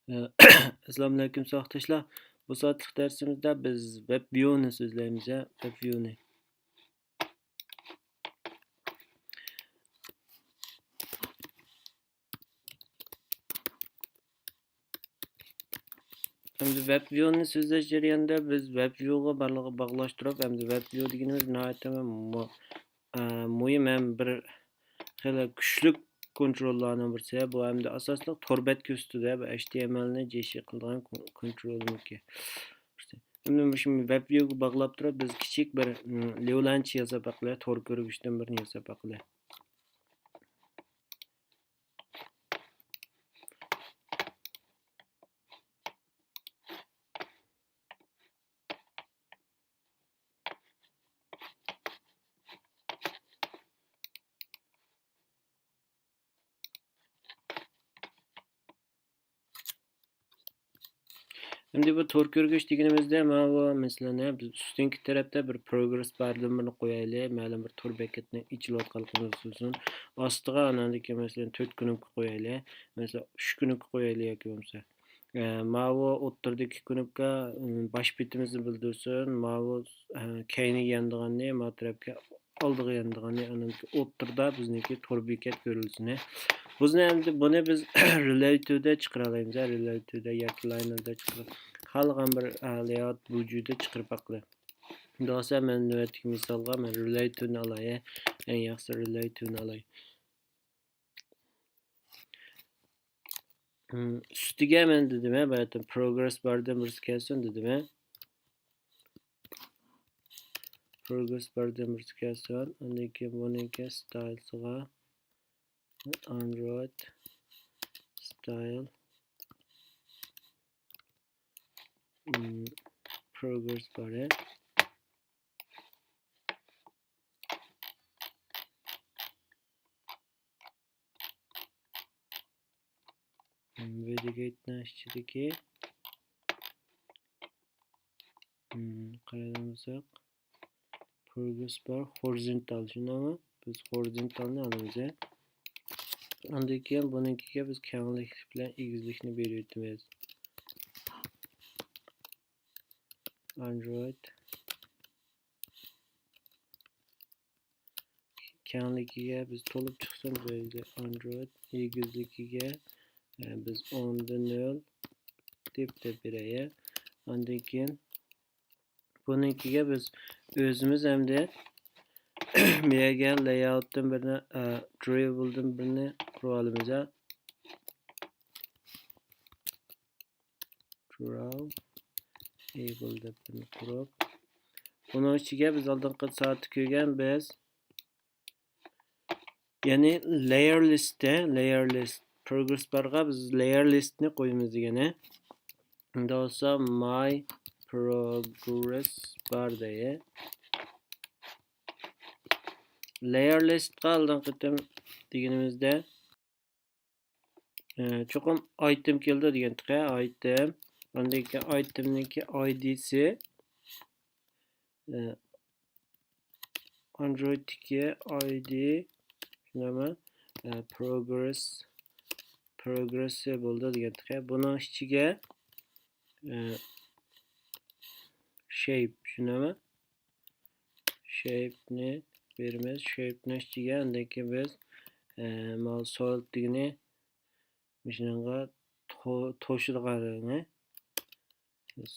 Ee, Assalomu alaykum savoqdoshlar. Bu soatlik darsimizda biz WebView'ni so'zlaymiz. WebView'ni. Endi WebView'ni so'zlash jarayonida biz WebView'ga bog'lashtirib, endi WebView deganimiz muhim ham bir xili kuchli kontrollarning birisi. Bu hamda asosli tor betka ustida HTMLni JS qilgan kontrolniki. Endi shu WebView'ga bog'lab turib, biz kichik bir levlanchi yasab aqli, tor ko'rgishdan birini yasab aqli. Endi bu tor ko'rgich deganimizda mana bu masalan biz ustungi tarafda bir progress bardan birini qo'yaylik, ma'lum bir tor bekatning ichilayotganligini so'zsin. Ostiga anandiki masalan 4 kunlik qo'yaylik, masalan 3 kunlik qo'yaylik yoki bo'lmasa. Mana bu o'rtadagi kunlikka bosh betimizni bildirsin, mana bu keyni yandiganni, mana tarafga oldiga yandiganni, anandiki o'rtada bizniki tor bekat ko'rilsin. Buni biz relative'da chiqara olamiz, relative'da yoki liner'da chiqarib, xalqan bir layout vujudida chiqarib aqli. Dosa men navbatdagi misolga men relative'ni olay, eng yaxshi relative'ni olay. Ustiga men dedim, bayatda progress bardan birisi kelsin dedim. Progress bardan birisi kelsin, undan keyin buniki stylesga Android style progress bar. Navigate'ning ichidagi qaraymisak progress bar horizontal, shundaymi? Biz horizontalni olamiz. Undan keyin bunikiga biz kenglik bilan egizlikni beryapmiz. Android kengligiga biz to'lib chiqsin joyiga Android egizligiga biz 10 deb beraylik. Undan keyin bunikiga biz o'zimiz hamda mega layoutdan birini drawable'dan birini qurib olamiz. Drawable deb birini qurib, buning ichiga biz oldingi soatda ko'rgan biz ya'ni layer list progress barga biz layer listni qo'yamiz degani. Unda bo'lsa my progress bar deya. Layer listga oldingi deganimizda cho'qim item keldi degan tiqa item. Undan keyin itemniki id'si Android'dagi id shunami progress bo'ldi degan tiqa. Buning ichiga shape shunami? Shape'ni beramiz. Shape'ni ichiga undan keyin biz mal soil degani shunga to'shilganini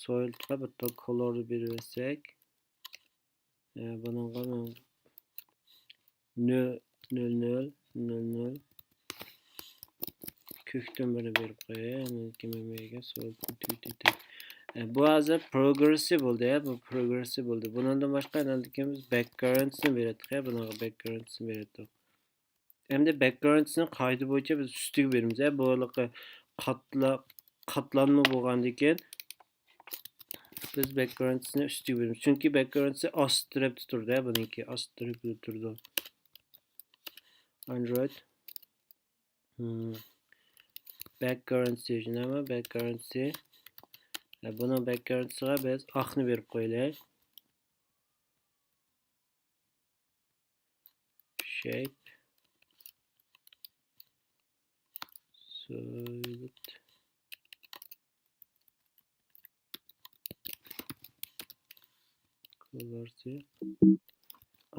soilga bitta color bersak, buningga 0 ko'kdan biri berib qo'yay. Kimga soil bu hozir progressive bo'ldi. Bu progressive bo'ldi. Bundan boshqa biz backgrounds'ni berdik. Bunaqa backgrounds'ni berdik. Endi backgrounds'ni qoida bo'yicha biz ustiga beramiz. Bu qatlanma bo'lgandan keyin biz backgrounds'ni ustiga beramiz. Chunki backgrounds'i ost tarafda turdi, buniki ost tarafda turdi. Android backgrounds'i nima? Backgrounds'i buni backgrounds'iga biz oqni berib qo'yaylik. Shape solid Kolorsi.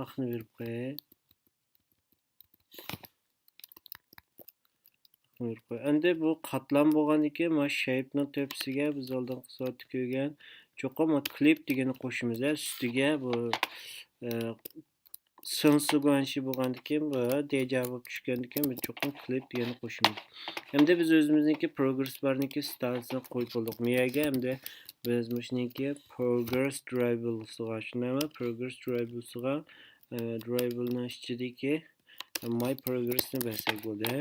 Aqni berib qo'yay. Endi bu qatlam bo'lgandan keyin mana shapening tepasiga biz oldingi soatda ko'rgan cho'qim klip degani qo'shimiz. Ustiga bu sinsiganchi bo'lgandan keyin bu deja bo'lib tushgandan keyin biz cho'qim klip degani qo'shimiz. Endi biz o'zimizniki progress barniki stylesini qo'yib bo'ldik. Miyaga endi biz mushniki progress drivel'siga shunami? Progress drivel'siga drivel'ning ichidagi my progress'ni bersak bo'ldi.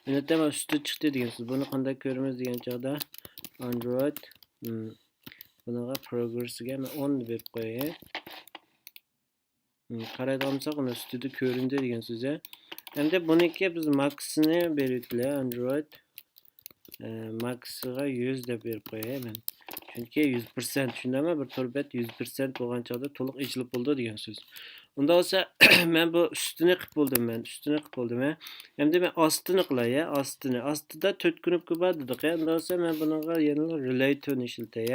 Endi mana usti chiqdi degansiz. Buni qanday ko'ramiz degan chog'da Android bunaqa progress'iga 10 ni berib qo'yay. Qaraydigan bo'lsak, uni ustida ko'rindi degan so'z. Endi buniki biz max'ini beribdilar Android max'iga 100 deb berib qo'yay men. Chunki 100% shundami? Bir to'rbet 100% bo'lgan chog'da to'liq ichilib bo'ldi degan so'z. Unda bo'lsa men bu ustini qilib bo'ldim. Endi men ostini qilay, ostida 4 knopka bor dedik. Unda bo'lsa men bunga yana relay ni ishlatay.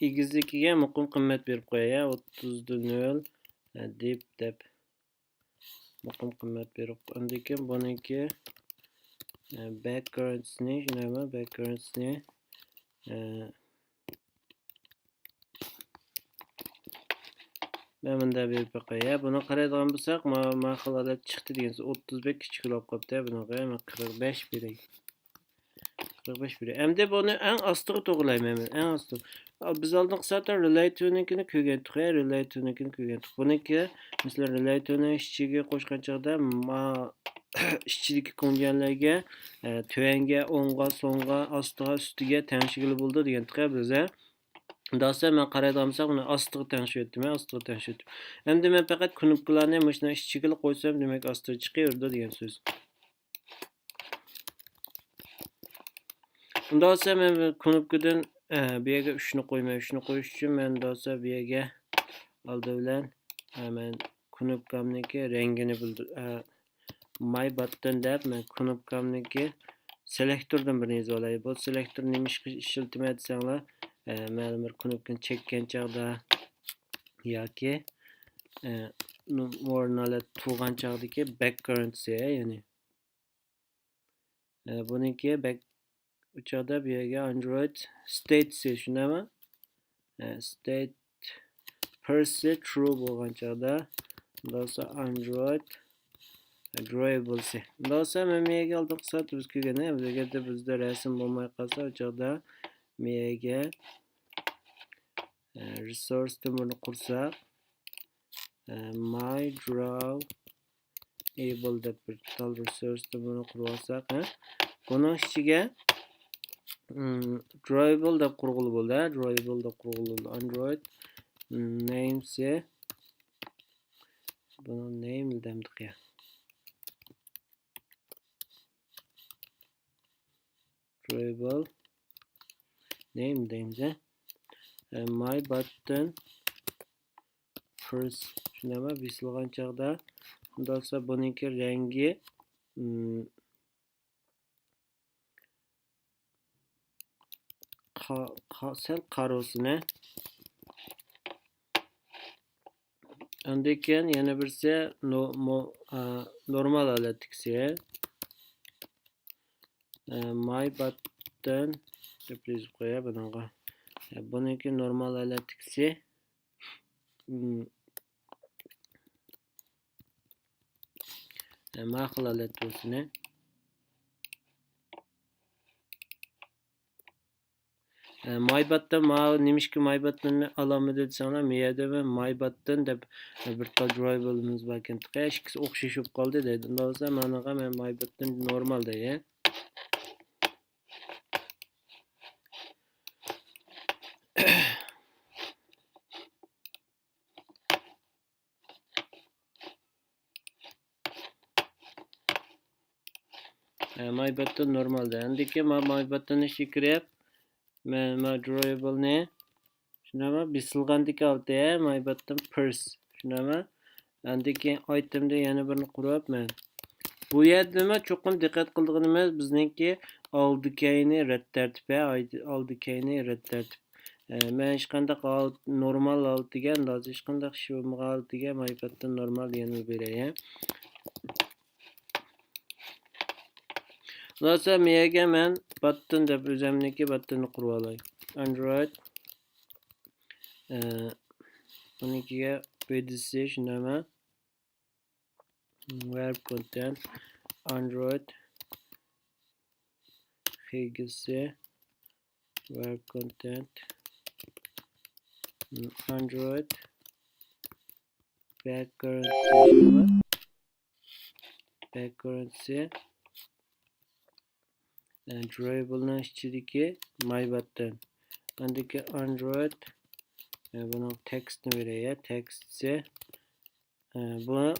Egizligiga muqim qimmat berib qo'yay. 30 0 deb muqim qimmat berib. Undan keyin buniki backgrounds'ni, shunami? Backgrounds'ni men bunda berib qo'yay. Buni qaraydigan bo'lsak, mana holat chiqdi degansiz. 35 kichikroq qolibdi. Bunaqa men 45 beray. 45 beray. Endi buni eng ostiga to'g'rilayman men. Eng osti. Biz oldin zaten relay tunikini ko'rgandik. Buniki masalan relay tuni ichiga qo'shgan chog'da ishchidagi ko'nganlarga tuvanga, o'ngga, so'ngga, ostiga, ustiga tengshigili bo'ldi degandik biz. Dasa men qaraydigan bo'lsam, buni ostiga tengshitdim. Endi men faqat knopkalarni mana ishchiga qo'ysam, demak ostiga chiqaverdi degan so'z. Unda olsa men knopkadan bu yerga 3 ni qo'ymay, 3 ni qo'yish uchun men olsa bu yerga oldi bilan men knopkamniki rangini my button deb men knopkamniki selektordan birini yozib olay. Bu selektor nima ish ishlatmaydi desanglar, ma'lum bir knopkani chekkan chog'da yoki o'rnalar turgan chog'dagi background'si, ya'ni buniki back uchada bu yerga Android state'si shundami? State first true bo'lgan chog'da bo'lsa Android drawable. Bo'lsa men miyaga oldin qisat biz ko'rgan, agarda bizda rasm bo'lmay qolsa, o chog'da miyaga resource tumini qursak, my drawable deb bir tal resource tumini qurib olsak, buning ichiga drawable deb qurg'ili bo'ldi. Android namesi buni name demdik ya. Drawable name deymiz. My button first shunama bisilgan chog'da undalsa buniki rangi sel qarosini. Undan keyin yana birsi normal holatdagisi. My button deb yozib qo'yay bunaqa. Buniki normal holatdagisi. Ma'qul holat bo'lsin. My button nimishki my button'ni alameti desanglar, miyada my button deb bir tal drawable'imiz bor ekan. Ikkisi o'xshashib qoldi deydi. Unda bo'lsa manaqa men my button normal deyay. My button normal da. Endi my button ishga kirib men drawable ni shunama bisilgandiki oldi my button purse shunama. Endi itemda yana birini qurib men Bu yerda cho'qim diqqat qilganimiz bizningki oldikayni rad tartibi, oldikayni rad tartib. Men hech qanday normal holat degan, hech qanday ish bo'lmagan holat degan maybatdan normal yana beray. Lasa miyega men button deb o'zimniki buttonni qurib olay. Android bunikiga pedisi shunama web content Android hgc web content Android backcurrency Dribble ichidagi my button. Andagi Android buni tekstni beray. Tekstse bu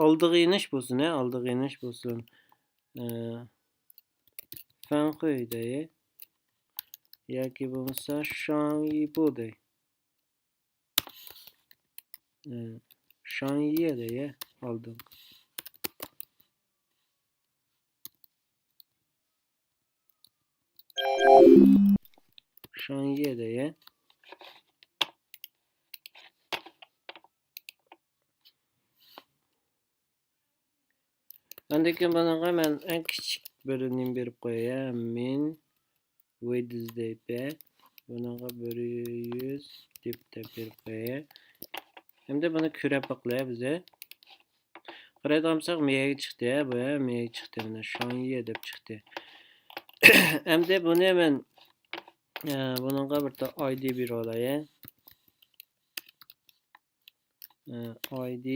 oldiga inish bo'lsin, oldiga inish bo'lsin. Fan qo'yday. Yoki bo'lmasa Shanyi bo'lday. Shanyiday oldim. Shanyiday. Andaki banaga men en kichik birini berib qo'yay. Min Wednesday back. Bunaqa 100 deb berib qo'yay. Endi buni ko'rib baqlay bize. Qaraytamsak miyaga chiqdi, bu miyaga chiqdi. Mana Shanyi deb chiqdi. Endi buni men bunaqa bir ID berib olay. ID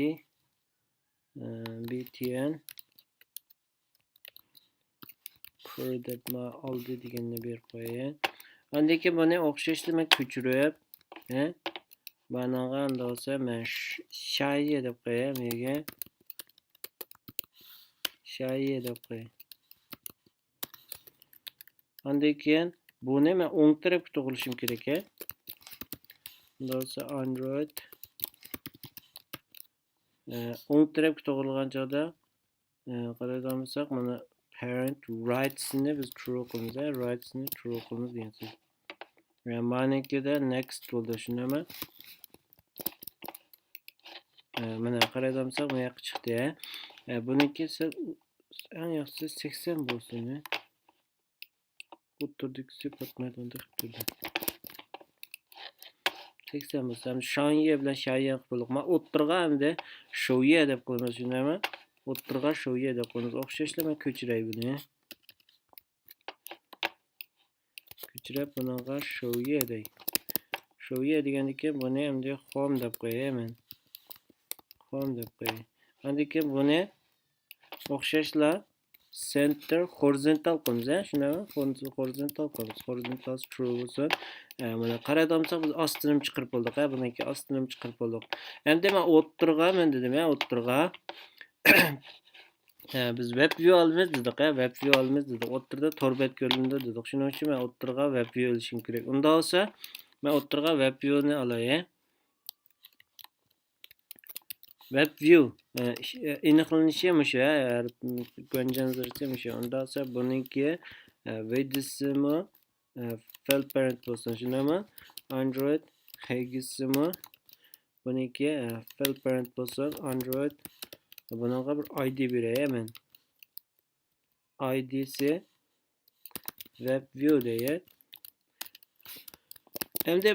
btn deb oldi deganni berib qo'yay. Andaki buni o'xshashli men ko'chirib, banaga olsa men Shanyi deb qo'yay, menga Shanyi deb qo'yay. Andaki buni men o'ng tarafga to'g'rilishim kerak. Bo'lsa Android o'ng tarafga to'g'rilgan joyda qarayotsak mana parent rights'ni biz true qilamiz, rights'ni true qilamiz deysiz. Va manikida next bo'ldi, shunami? Mana qarayotsak bu yoqqa chiqdi. Buniki eng yaxshisi 80 bo'lsin. O'tirdik sepatmaydi unda turdi. 80 bo'lsa, Shanyi bilan Shanyi qilib, men o'tirga endi Shoyi deb qo'yamiz, shundaymi? O'tirga Shoyi deb qo'yamiz. O'xshashlar men ko'chiray buni. Ko'chirib bunaqa Shoyi dey. Shoyi degandan buni endi home deb qo'yaman. Home deb qo'yay. Andiki buni o'xshashlar center horizontal qilamiz, shundaymi? Horizontal qilamiz. Horizontal true bo'lsin. Mana qarayotsak biz ostini chiqarib oldik, buniki ostini chiqarib oldik. Endi men o'tirga men dedim, o'tirga biz web view olamiz dedik, web view olamiz dedik. O'tirda torbet ko'rindi dedik. Shuning uchun men o'tirga web view olishim kerak. Unda olsa men o'tirga web viewni olay. Web view aniqlanishi mushu, ko'rganingizcha mushu. Unda olsa buniki Wednesday file parent bo'lsin, shundaymi? Android hgc buniki file parent bo'lsin, Android bunaqa bir ID beray men. ID'si web view deydi. Endi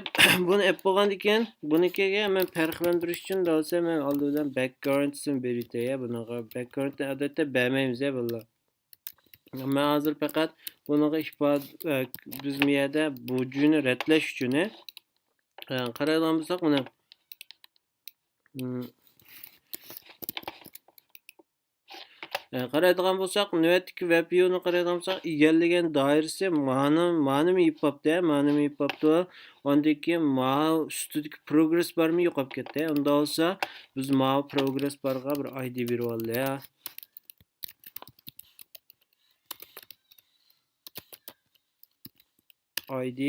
buni app bo'lgan ekan, bunikiga men farqlantirish uchun bo'lsa men oldindan background'ni beraytay. Bunaqa background'ni odatda bermaymiz bular. Men hozir faqat bunaqa ifoda biz miyada bu juni ratlash uchun qaraydigan bo'lsak mana qaraydigan bo'lsak, navbatdagi web viewni qaraydigan bo'lsak, egallagan doirasi ma'lum ipopda, ondaki ustidagi progress barmi yo'qolib ketdi. Unda olsa biz progress barga bir ID berib oldik. ID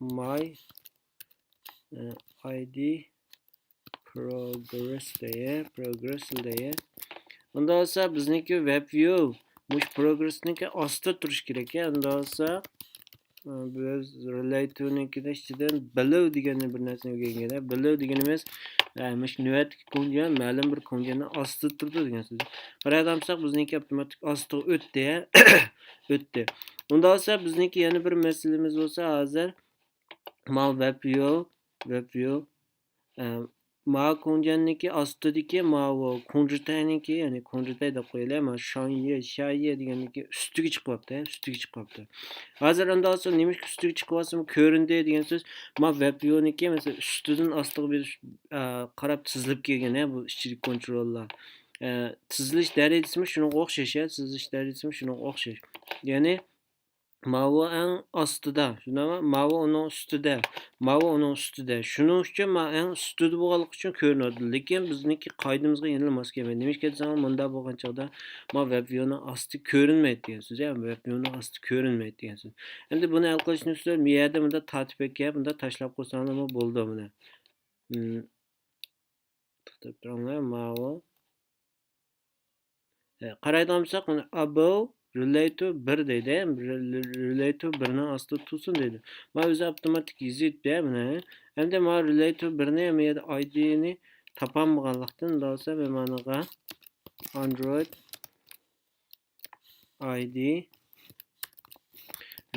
my ID progress deydi. Unda olsa bizniki WebView mush progressniki ostida turish kerak. Unda olsa biz relatore'nikida ichidan below degan bir narsani o'rganganlar. Below deganimiz mush navbatdagi kungan ma'lum bir kunganni ostida turdi degan so'z. Qarayamsak bizniki avtomatik ostiga o'tdi. O'tdi. Unda olsa bizniki yana bir masalamiz bo'lsa hozir WebView ma kunjanniki ostidagi ma kunjitayniki ya'ni kunjitay deb qo'yaylik. Ma shaye deganniki ustiga chiqyapti, ustiga chiqyapti. Hozir unda olsa nima ustiga chiqyapsa ko'rindi degan so'z. Ma WebView'niki masalan ustidan ostiga bir qarab tizilib kelgan bu ichki kontrollar. Tizilish darajasi shunga o'xshash, tizilish darajasi shunga o'xshash. Ya'ni Mavo eng ostida, shundaymi? Mavo uning ustida, mavo uning ustida. Shuning uchun men eng ustida bo'lganligi uchun ko'rinadi. Lekin bizniki qoidamizga yana mos kelmaydi. Nima desa, bunda bo'lgan chaqda ma WebView'ning osti ko'rinmaydi degan so'z. Ya'ni WebView'ning osti ko'rinmaydi degan so'z. Endi buni hal qilishni ustida bu yerda bunda tartib ekan, bunda tashlab qo'ysangiz bo'ldi buni. To'xtab turinglar, mavo. Qaraydigan bo'lsak, buni above relative 1 deydi. Relative 1 ning ostida tursin deydi. Men o'zi avtomatik yozibdi buni. Endi men relative 1 ni ham yerda ID ni topolmaganlikdan bo'lsa men managa Android ID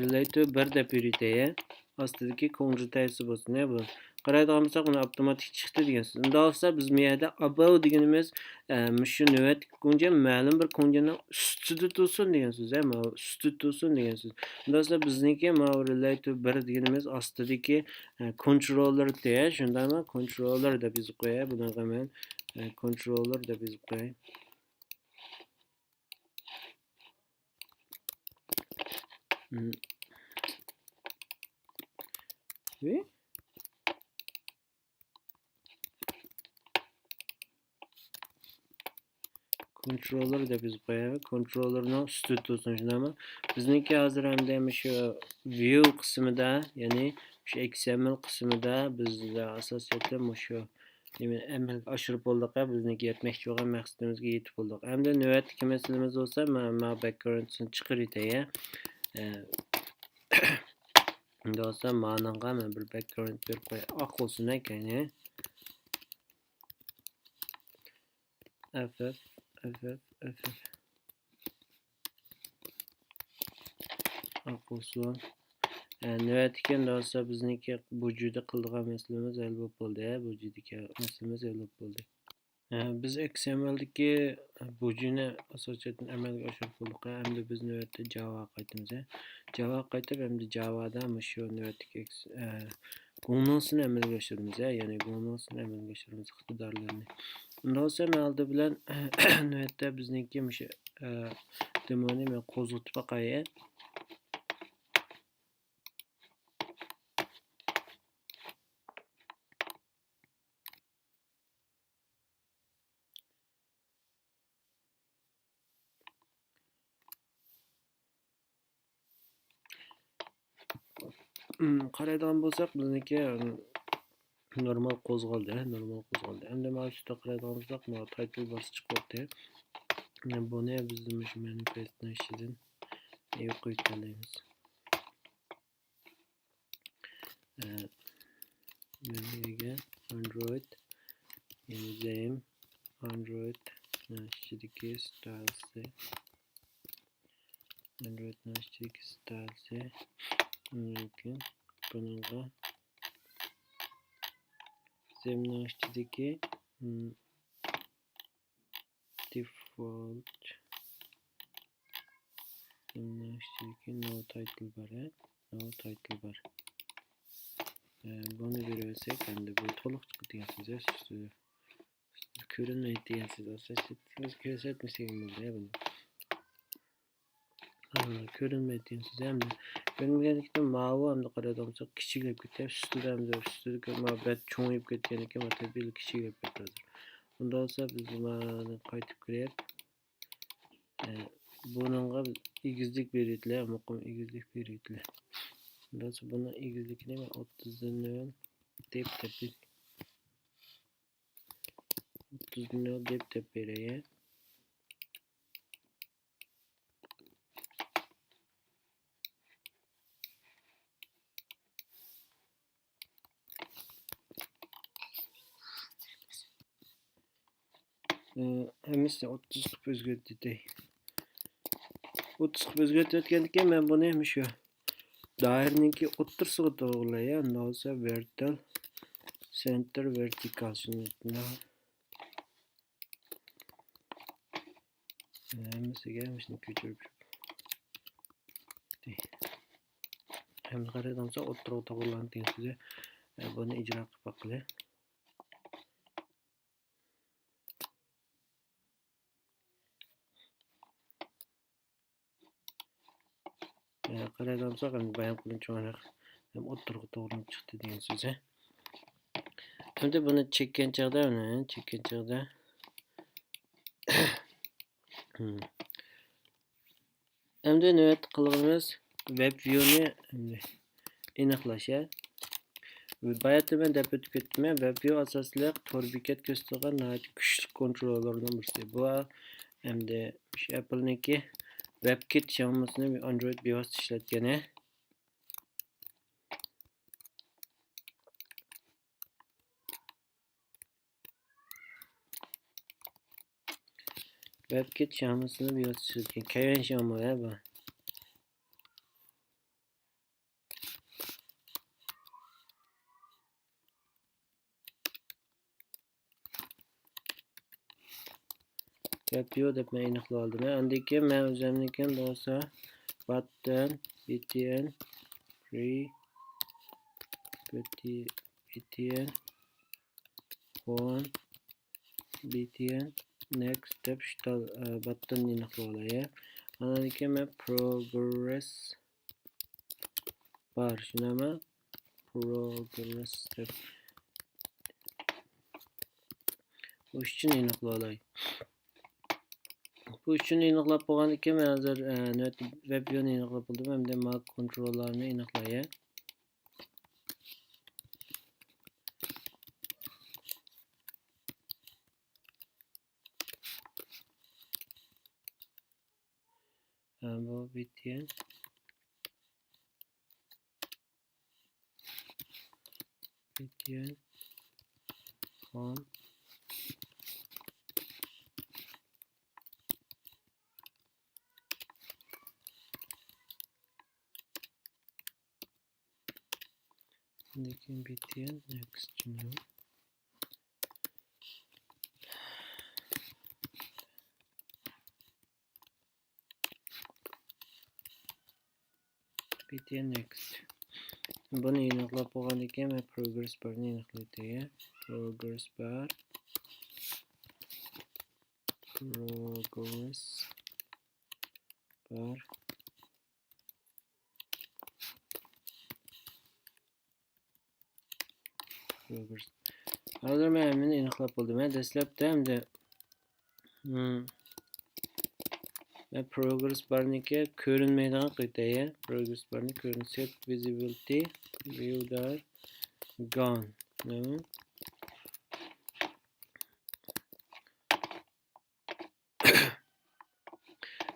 relative 1 deb yuritay. Ostidagi konjutaysi bo'lsin bu. Qaraydigan bo'lsak, uni avtomatik chiqdi degan so'z. Unda olsa biz bu yerda above deganimiz shu navbat kunja ma'lum bir kunjani ustida tursin degan so'z, ustida tursin degan so'z. Unda olsa bizniki relative 1 deganimiz ostidagi controller deya, shundaymi? Controller deb yozib qo'yay. Bunaqa men controller deb yozib qo'yay. Controller deb yozib qo'yay. Controllerning ustida tursin, shundaymi? Bizniki hozir hamda shu view qismida, ya'ni shu XML qismida bizda asosiyatda shu amalga oshirib bo'ldik. Bizniki yetmoqchi bo'lgan maqsadimizga yetib bo'ldik. Hamda navbatdagi masalamiz bo'lsa, men background'ni chiqaritay. Unda olsa ma'noga men bir background berib qo'yay. Oq bo'lsin ekan. FF olsun. Navbatdagi olsa bizniki bu juda qildigan masalamiz hal bo'ldi. Bu judiki masalamiz hal bo'ldi. Biz XML'dagi bujini asosiyatdan amalga oshirib bo'ldik. Endi biz navbatda Java qaytamiz. Java qaytib, endi Java'da shu navbatdagi funksiyani amalga oshiramiz. Ya'ni funksiyani amalga oshiramiz iqtidorlarni. Unda olsa men oldi bilan navbatda bizniki shu demoni men qo'zg'atib boqay. Qaraydigan bo'lsak, bizniki normal qo'zg'aldi. Endi men ustida qaraydigan bo'lsak, mana title bar chiqyapti. Buni biz shu manifestni ichidan yo'q qilamiz. Menga Android name Android ichidagi stylesi Android ichidagi stylesi mumkin. Bunga zemna ichidagi default zemna ichidagi no title bar. Buni bersak, endi bu to'liq chiqadigan so'z. Ko'rinmaydi degan so'z. Siz ko'rsatmasak bo'ladi buni. Ko'rinmaydi degan so'z ham ko'ringanlikdan ma'vo hamda qaraydigan bo'lsak kichiklab ketyapti. Ustida mabad cho'ngib ketgan ekan, tabiiy kichiklab ketadi. Unda olsa biz mana qaytib kirib buningga egizlik beraylik, muqim egizlik beraylik. Unda olsa buni egizlikni 30 deb tepib 30 deb beray. Hemisi 30 qilib o'zgartirdi. 30 qilib o'zgartirayotgan ekan, men buni ham shu doirniki o'ttirsiga to'g'rilay, undan olsa vertical center vertical shuni. Hemisiga shuni ko'chirib. Hem qaraydansa o'ttirib to'g'rilanib degan so'z. Buni ijro qilib baqilay. Qaraydansa ham bayon qilinchoqroq hem o'ttirib to'g'rilanib chiqdi degan so'z. Endi buni chekkan chaqda, endi navbat qilamiz web view'ni aniqlash. Bayatda men deb o'tib ketdim. Web view asosli tor bekat ko'rsatgan kuchli kontrollerlardan birisi. Bu endi Apple'niki WebKit Xiaomi'sini Android bevosita ishlatgani. WebKit Xiaomi'sini bevosita ishlatgan. Kayan Xiaomi bu. Webview deb men aniqlab oldim. Andiki men o'zimnikin bo'lsa button, btn, free, btn, home, btn, next deb shtal button aniqlab olay. Andiki men progress bar shunami progress deb bu uchun aniqlab olay. Bu uchun aniqlab bo'lgan ekan, men hozir web view'ni aniqlab oldim, hamda Mac kontrollarni aniqlay. Bu btn home lekin btn next now. btn next. Buni aniqlab bo'lgan ekan, men progress barni aniqlayman. Progress bar hozir men buni aniqlab bo'ldim. Dastlabda hamda ve progress barniki ko'rinmaydigan qilay. Progress barni set visibility view'lar gone.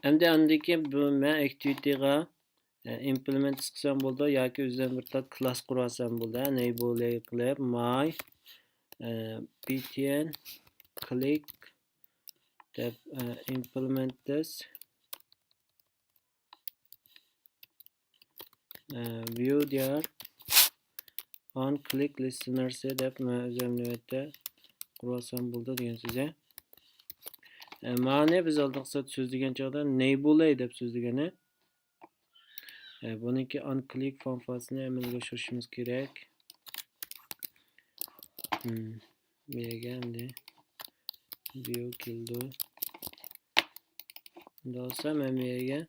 Endi andiki bu men activity'ga implement qilsam bo'ldi yoki o'zim bir class qurasam bo'ldi. Ne bo'lay qilib my btn click deb implement this view there on click listeners deb o'zim navbatda qurasam bo'ldi degan so'z. Ma'ni biz oldingi so'zlagan chog'da ne bo'lay deb so'zlagani. Buniki on click funksiyasini amalga oshirishimiz kerak. Bu yerga endi view keldi. Do'sa men bu yerga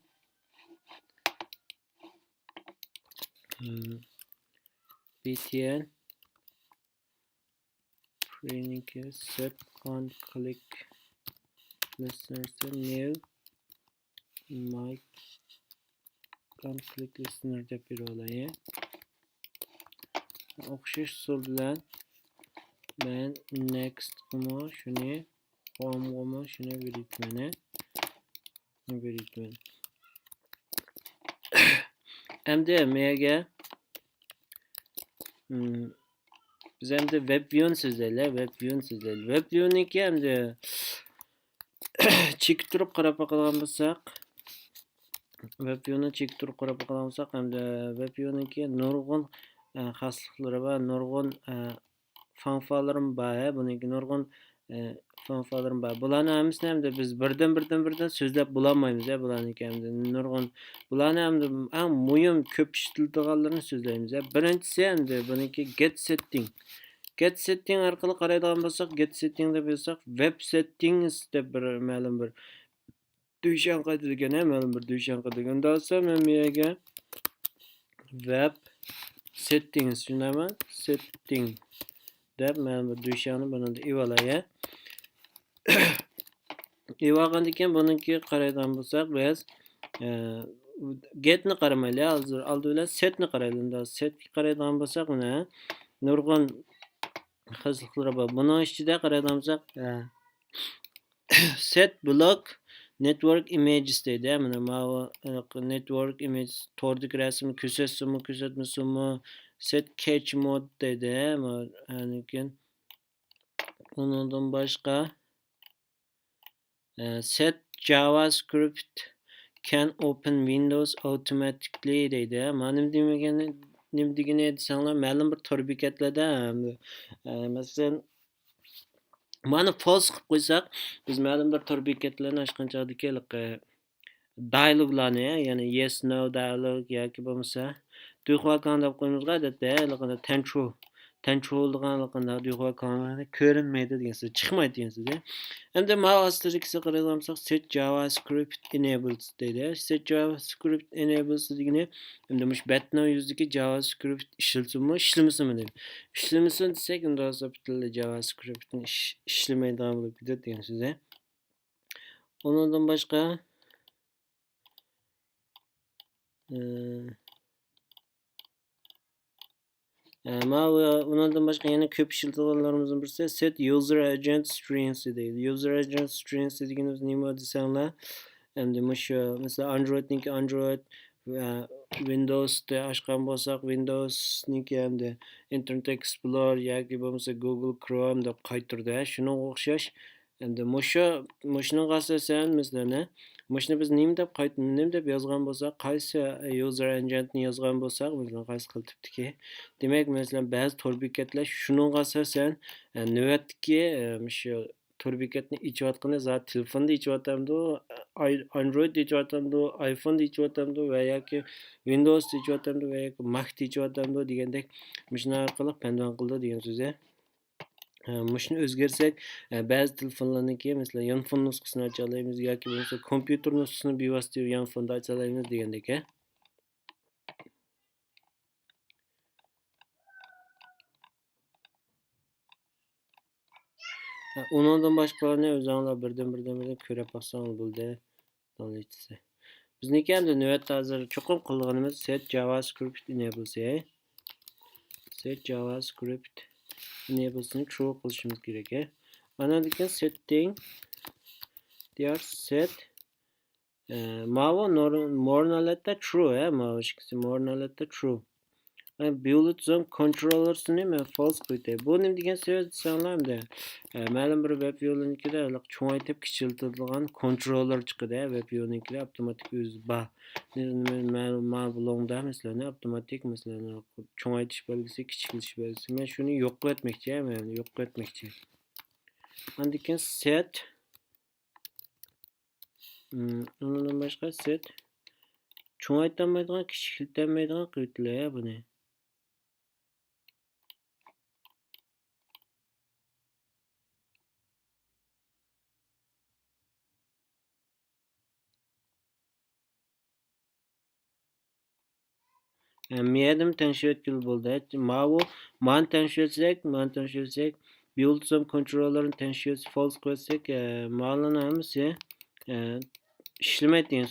btn print'ga set on click listeners new mic on click listener deb berolay. O'xshash usul bilan men next qilma shuni home qilma shuni beritman. Endi menga biz endi web view'ni so'zlaylik. Web view'niki endi chekib turib qarab baqilgan bo'lsak, WebView'ni chekib turib qarab baqilgan bo'lsak, hamda WebView'niki nurg'un xosliqlari va nurg'un fanfalarım bor. Buniki nurg'un fanfalarım bor. Bularni hammasini hamda biz birdan so'zlab bo'lolmaymiz. Bularniki hamda nurg'un. Bularni hamda eng muhim ko'p ishlatilganlarini so'zlaymiz. Birinchisi hamda buniki get setting. Get setting orqali qaraydigan bo'lsak, get setting deb yozsak, web settings deb bir ma'lum bir dushan qaytilgan, ma'lum bir dushan qaytilgan. Unda olsam men bu yerga web settings shunami? Setting deb ma'lum bir dushanni buni ivalaya. Ivalgandan keyin buniki qaraydigan bo'lsak, biz getni qaramaylik, oldi bilan setni qaraylik. Unda setga qaraydigan bo'lsak, mana nurg'un xosliqlari bor. Buning ichida qaraydigan bo'lsak, set block network images deydi. Mana bu network image tordagi rasmni ko'rsatsinmi, ko'rsatmasinmi, set cache mode deydi. Mana keyin undan boshqa set JavaScript can open Windows automatically deydi. Mana nima degani desanglar, ma'lum bir tor bekatlarda masalan mana false qilib qo'ysak, biz ma'lum bir tor bekatlarni hech qanchalik dialoglarni, ya'ni yes no dialog yoki bo'lmasa duxvakan deb qo'ymizga odatda tancho'lganligini duxvakanlarni ko'rinmaydi degan so'z, chiqmaydi degan so'z. Endi mouse tagida qarayolsak, set JavaScript enables deydi. Set JavaScript enables degani endi mush batna yuzdagi JavaScript ishlatsinmi, ishlamasinmi deydi. Ishlamasin desak, unda bitta JavaScriptni ishlamaydigan bo'lib ketadi degan so'z. Undan boshqa undan boshqa yana ko'p ishlatilganlarimizdan birisi set user agent strings deydi. User agent strings deganimiz nima desanglar, endi mushu masalan Android Windowsda ochgan bo'lsak, Windowsniki endi Internet Explorer yoki bo'lmasa Google Chrome deb qaytirdi. Shunga o'xshash endi mushning asosan masalan mushni biz nima deb yozgan bo'lsak, qaysi user agentni yozgan bo'lsak, masalan qaysi xil tipdagi. Demak, masalan ba'zi tor bekatlar shuning asosan navbatdagi shu tor bekatni ichyotgani zot telefonda ichyapti, Android ichyapti, iPhone ichyapti va yoki Windows ichyapti va yoki Mac ichyapti degandek shuni orqali pandan qildi degan so'z. Mushni o'zgarsak, ba'zi telefonlarniki masalan yonfon nusxasini ocha olamiz yoki bo'lmasa kompyuter nusxasini bevosita yonfonda ocha olamiz degandek. Undan boshqalarni o'zinglar birdan ko'rib olsangiz bo'ldi. Bizniki ham navbatda hozir cho'qim qilganimiz set JavaScript enables. Set JavaScript enables'ni true qilishimiz kerak. Ana degan setting dear set more holatda true, mana ikkisi more holatda true. Build zone controllers'ni men false qo'ydim. Bu nima degan so'z desanglar, ma'lum bir WebView'nikida cho'ngaytib kichiltirilgan controller chiqadi. WebView'nikida avtomatik o'zi bor. Ma'lum blogda masalan avtomatik masalan cho'ngaytish belgisi, kichikitish belgisi. Men shuni yo'q qilmoqchi. Andikan set undan boshqa set cho'ngaytirmaydigan, kichiktirmaydigan qo'ydilar buni. Medim tanishayotgan bo'ldi. Man tanishayotsak, build some controller'ni tanishayotsak, false qo'ysak, ma'lumotlar hammasi ishlamaydi degan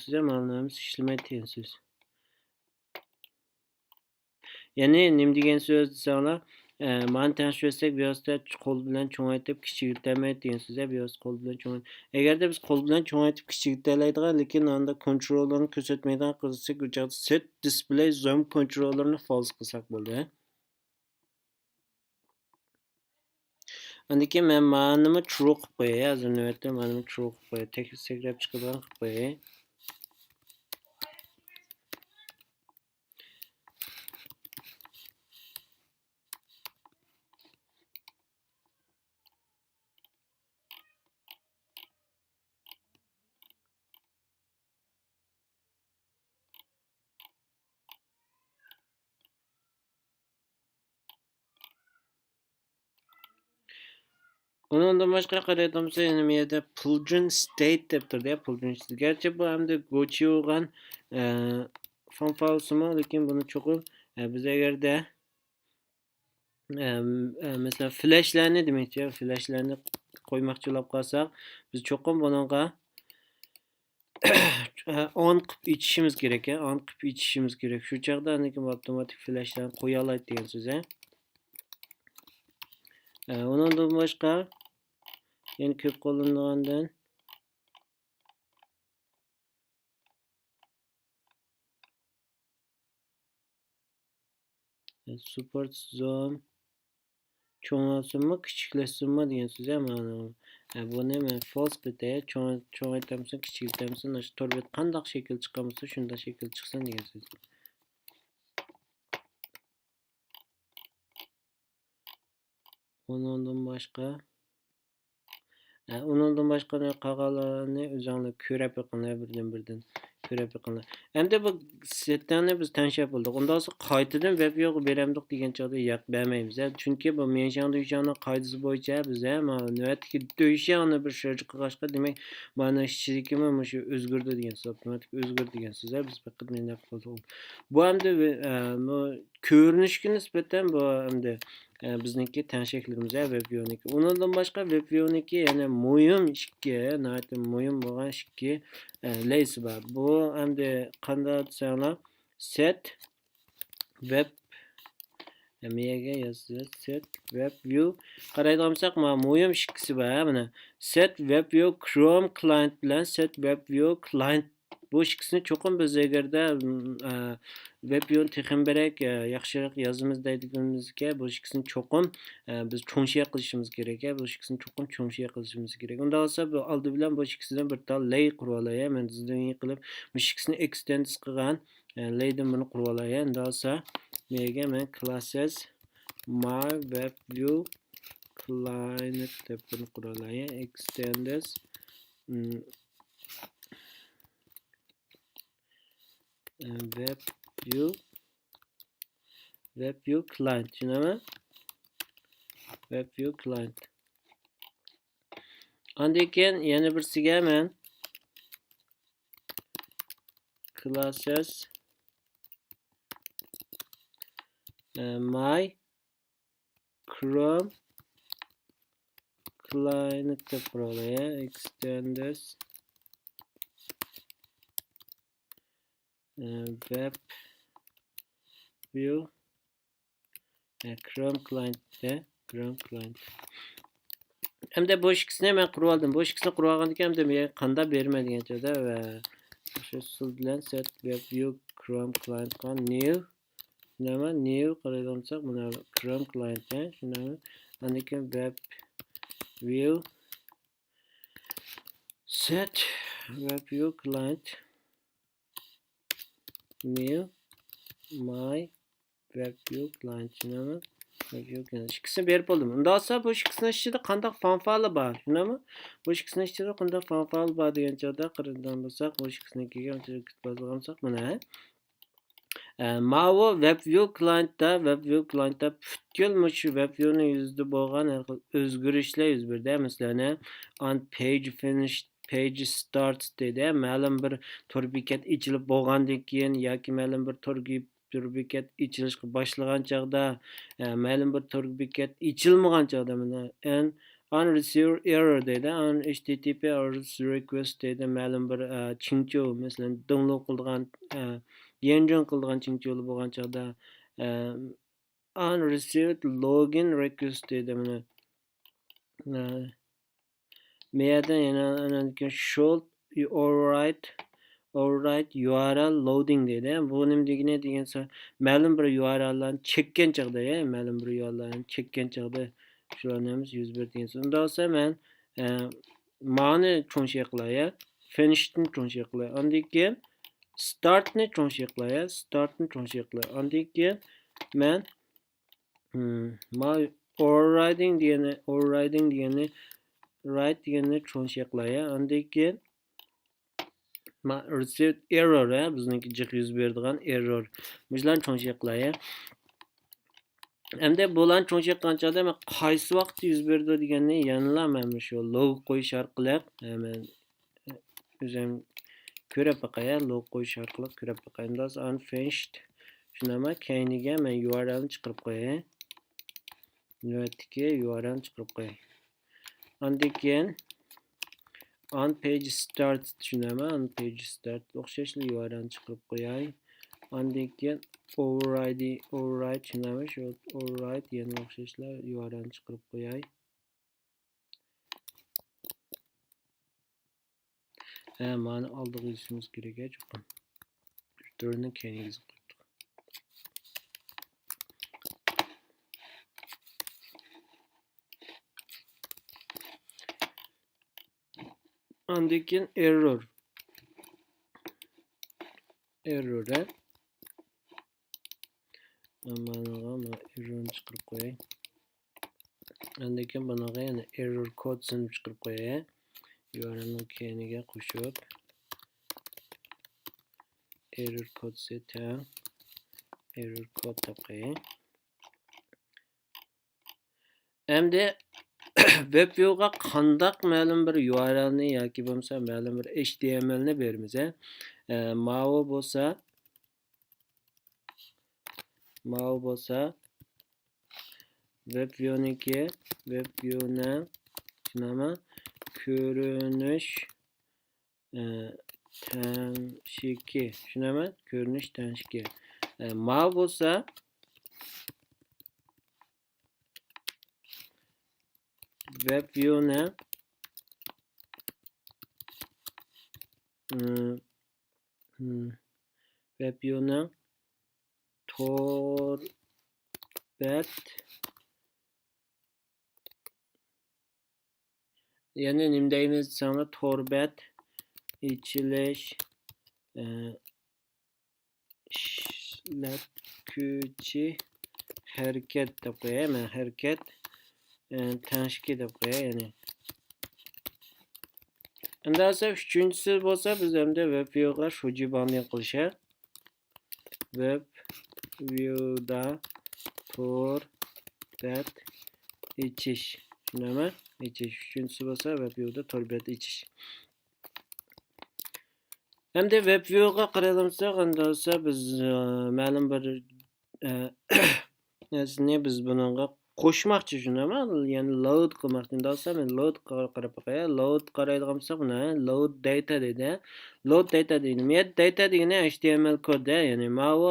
so'z, Ya'ni nima degan so'z desanglar, man tanishayotsak, bu yerda qo'l bilan cho'ngaytib kichiktirmaydi degan so'z, bu yerda qo'l bilan cho'ngaytib. Agarda biz qo'l bilan cho'ngaytib kichiktiradigan, lekin unda controllerni ko'rsatmaydigan qilsak, u yerda set display zoom controllerni false qilsak bo'ldi. Andaki men ma'nimi true qilib qo'yay, hozir navbatda ma'nimi true qilib qo'yay. Tekis sakrab chiqadigan qilib qo'yay. Ondan başqa qaraytamsa, yana bu yerda Pulgin State deb turdi, Pulgin State. Gerçi bu hamda go'chi bo'lgan fanfalsimi, lekin buni cho'qib biz agarda mesela flashlarni demakchi, flashlarni qo'ymoqchilab qolsak, biz cho'qim buningga on qilib ichishimiz kerak, on qilib ichishimiz kerak. Shu chaqda avtomatik flashlarni qo'ya oladi degan so'z. Ondan başqa yani ko'p qo'llangandan support zone cho'ng'aysinmi, kichiklashsinmi degan so'z mana. Buni men false bitay, cho'ng'aytamsin, kichiktamsin, o'sha to'rbet qanday shakl chiqamasa, shunday shakl chiqsin degan so'z. Ondan başqa Ondan başqa qog'ozlarni o'zinglar ko'rib yiqinglar birdan ko'rib yiqinglar. Endi bu setlarni biz tanishib bo'ldik. Undan so'ng qaytadan web yo'q beramdiq degan chog'da yo'q bermaymiz. Chunki bu menshang duyishangning qoidasi bo'yicha biz navbatdagi duyishangni bir sho'rji qilg'ashqa demak mana ichidagimi shu o'zgardi degan so'z, avtomatik o'zgardi degan so'z. Biz faqat menda qildik. Bu hamda bu ko'rinishga nisbatan bu hamda bizniki tanishlikimiz web yo'niki. Undan boshqa web yo'niki yana muhim ishki, nayta muhim bo'lgan ishki layer bor. Bu hamda qanday desanglar set web mega yozasiz set web view qaraydigan bo'lsak, mana muhim ishkisi bor. Mana set web view Chrome client bilan set web view client bu ikkisini cho'qim biz agarda web view teximberek yaxshiroq yozamiz deydiganimizga bu ikkisini cho'qim biz cho'ngshiya qilishimiz kerak. Bu ikkisini cho'qim cho'ngshiya qilishimiz kerak. Unda olsa bu oldi bilan bu ikkisidan bir tal lay qurib olay. Men sizdan qilib bu ikkisini extend qilgan laydan buni qurib olay. Unda olsa nega men classes my web view client deb buni qurib olay. Extends web view client, tushunami? Web view client. Ondan keyin yana birsiga men classes my Chrome client deb qurolay. Extends web view Chrome client hamda bu ikkisini men qurib oldim. Bu ikkisini qurib olgandan keyin hamda men qanday bermaydigan joyda va shu usul bilan set web view Chrome client qon new nima new qaraydigansak mana Chrome client shunami. Undan keyin web view set web view client new my web view client shunami. İkisini berib bo'ldim. Unda olsa bu ikkisini ichida qanday fanfali bor, shunami? Bu ikkisini ichida qanday fanfali bor degan joyda qaragan bo'lsak, bu ikkisinikiga unchalik yozgansak mana Mavo WebView clientda butkul shu WebView'ning yuzida bo'lgan o'zgarishlar yuz berdi. Masalan, on page finished page starts dedi. Ma'lum bir tor bekat ichilib bo'lgandan keyin yoki ma'lum bir tor bekat ichilishga boshlagan chog'da ma'lum bir tor bekat ichilmagan chog'da mana unreceived error dedi. On HTTP request dedi. Ma'lum bir chingcho masalan download qilgan yanjon qilgan chingcho'li bo'lgan chog'da unreceived login request dedi. Mana meyada yana should overwrite URL loading dedi. Bu nima degansa ma'lum bir URLlarni chekkan chog'da, ma'lum bir URLlarni chekkan chog'da Şularnamiz 101 degan so'z. Unda olsa men ma'ni cho'nchiy qilay, finishni cho'nchiy qilay. Undan keyin startni cho'nchiy qilay, startni cho'nchiy qilay. Undan keyin men overriding degani right degani cho'nchiy qilay. Undan keyin received error bizniki jiq yuz beradigan error. Bularni cho'nchiy qilay. Endi bularni cho'nchiy qilganchada men qaysi vaqtda yuz berdi deganni yanala men shu log qo'yish orqali men o'zim ko'rib baqay, log qo'yish orqali ko'rib baqay. That's unfinished. Shunama keyiniga men URLni chiqarib qo'yay. Navbatdagi URLni chiqarib qo'yay. Undan keyin on page start tushunama, on page start o'xshashli URLni chiqarib qo'yay. Undan keyin override tushunama, shu override yana o'xshashli URLni chiqarib qo'yay. Ma'ni oldiga yozishimiz kerak chuqur. Turni keyinga yozib qo'ydik. Undan keyin error. Mana errorni chiqarib qo'yay. Undan keyin bunaqa yana error codesini chiqarib qo'yay. URLni keyiniga qo'shib error code seta error code deb qo'yay. Endi web view'ga qandaq ma'lum bir URLni yoki bo'lmasa ma'lum bir HTMLni beramiz. Mau bo'lsa web view'ni tushunama ko'rinish tanshiki tushunama ko'rinish tanshiki. Mau bo'lsa web view'ni torbat yani nima deymiz sana torbat ichilish ishlatuvchi harakat deb qo'yay. Men harakat tanshiki deb qo'yay yani. Endi esa uchinchisi bo'lsa biz endi web view'ga shu jibonni qilishar. Web view'da torbat ichish. Tushunami? Ichish. Uchinchisi bo'lsa web view'da torbat ichish. Endi web view'ga qaraylamsak, endi esa biz ma'lum bir narsani biz bunga qo'shmoqchi shunami? Ya'ni load qilmoqchi. Endi men load qarab qo'yay. Load qaraydigan bo'lsak, buni load data deydi. Load data deydi. Data degani HTML kod ya'ni mau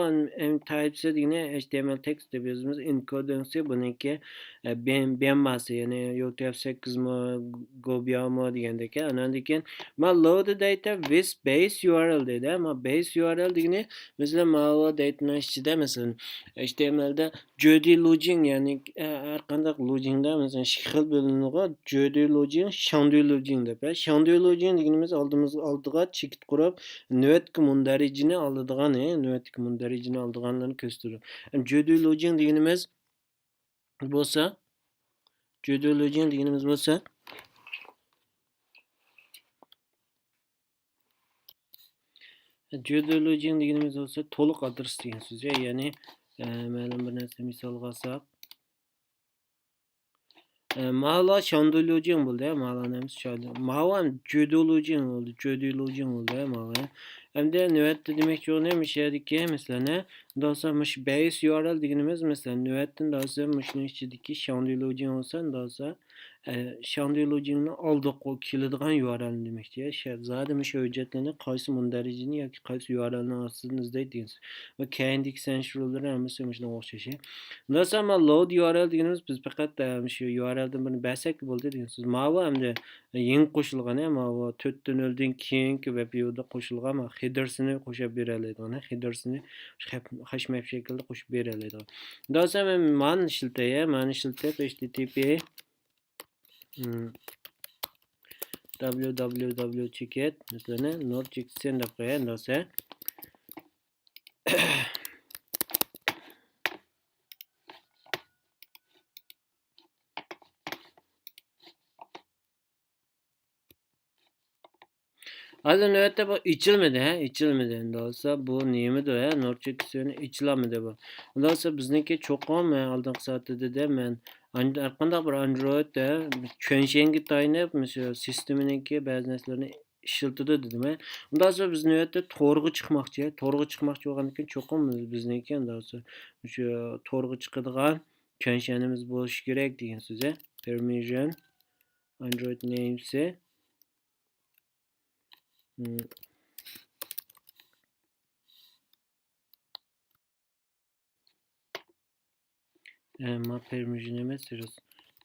types degani HTML text deb yozamiz. Encodingsi buniki benmasi ya'ni UTF-8 mi, Gobia mi degandek. Undan keyin load data with base URL deydi. Base URL degani mesela mau dataning ichida masalan HTMLda Jody login ya'ni har qanday logingda masalan ikki xil bo'linadi. Jody login, Shandy login deb. Shandy login deganimiz oldiga chekit qurib, navbatga mundarijini oldiganlarni ko'rsatadi. Jody login deganimiz bo'lsa to'liq adres degan so'z. Ya'ni ma'lum bir narsa misolga olsak Mala Shandologin bo'ldi, Malanamiz Shandol. Mavan Jodologin bo'ldi, Mala. Endi navbatda demakchi bo'lgan ishadiki, masalan, do'stlar, base URL deganimiz masalan, navbatdan do'stlar, shuni ichidagi Shandologin bo'lsa, do'stlar, Şanday logingni oldiga keladigan URL demekçi. Zaten şu hüccetlerini qaysi mundarijini yoki qaysi URLni ostida izlaydi degansiz. Va keyindagi sensurlar hammasi shunga o'xshash. Bundan sonra load URL deganimiz biz faqat shu URLdan birini basak bo'ldi degansiz. Mana endi yangi qo'shilgan, mana 4 dan 0dan keyingi web viewda qo'shilgan headersini qo'shib bera oladigan, headersini hashmap shaklda qo'shib bera oladigan. Bundan sonra mana ishlatib http www checket mesela node.json deb qo'ygan bo'lsa hozir navbatda bu ichilmadi endi olsa bu nimada node.json ichilamadi bu. Bundan sonra bizniki cho'qim oldingi soatida men har qanday bir Androidda cho'nshenga tayanib sisteminiki ba'zi narsalarni ishlatadi dedim. Undan sonra biz navbatda to'rga chiqmoqchi bo'lgandan keyin cho'qim bizniki undan sonra shu to'rga chiqadigan cho'nshenimiz bo'lishi kerak degan so'z. Permission Android namesi ma permission emas,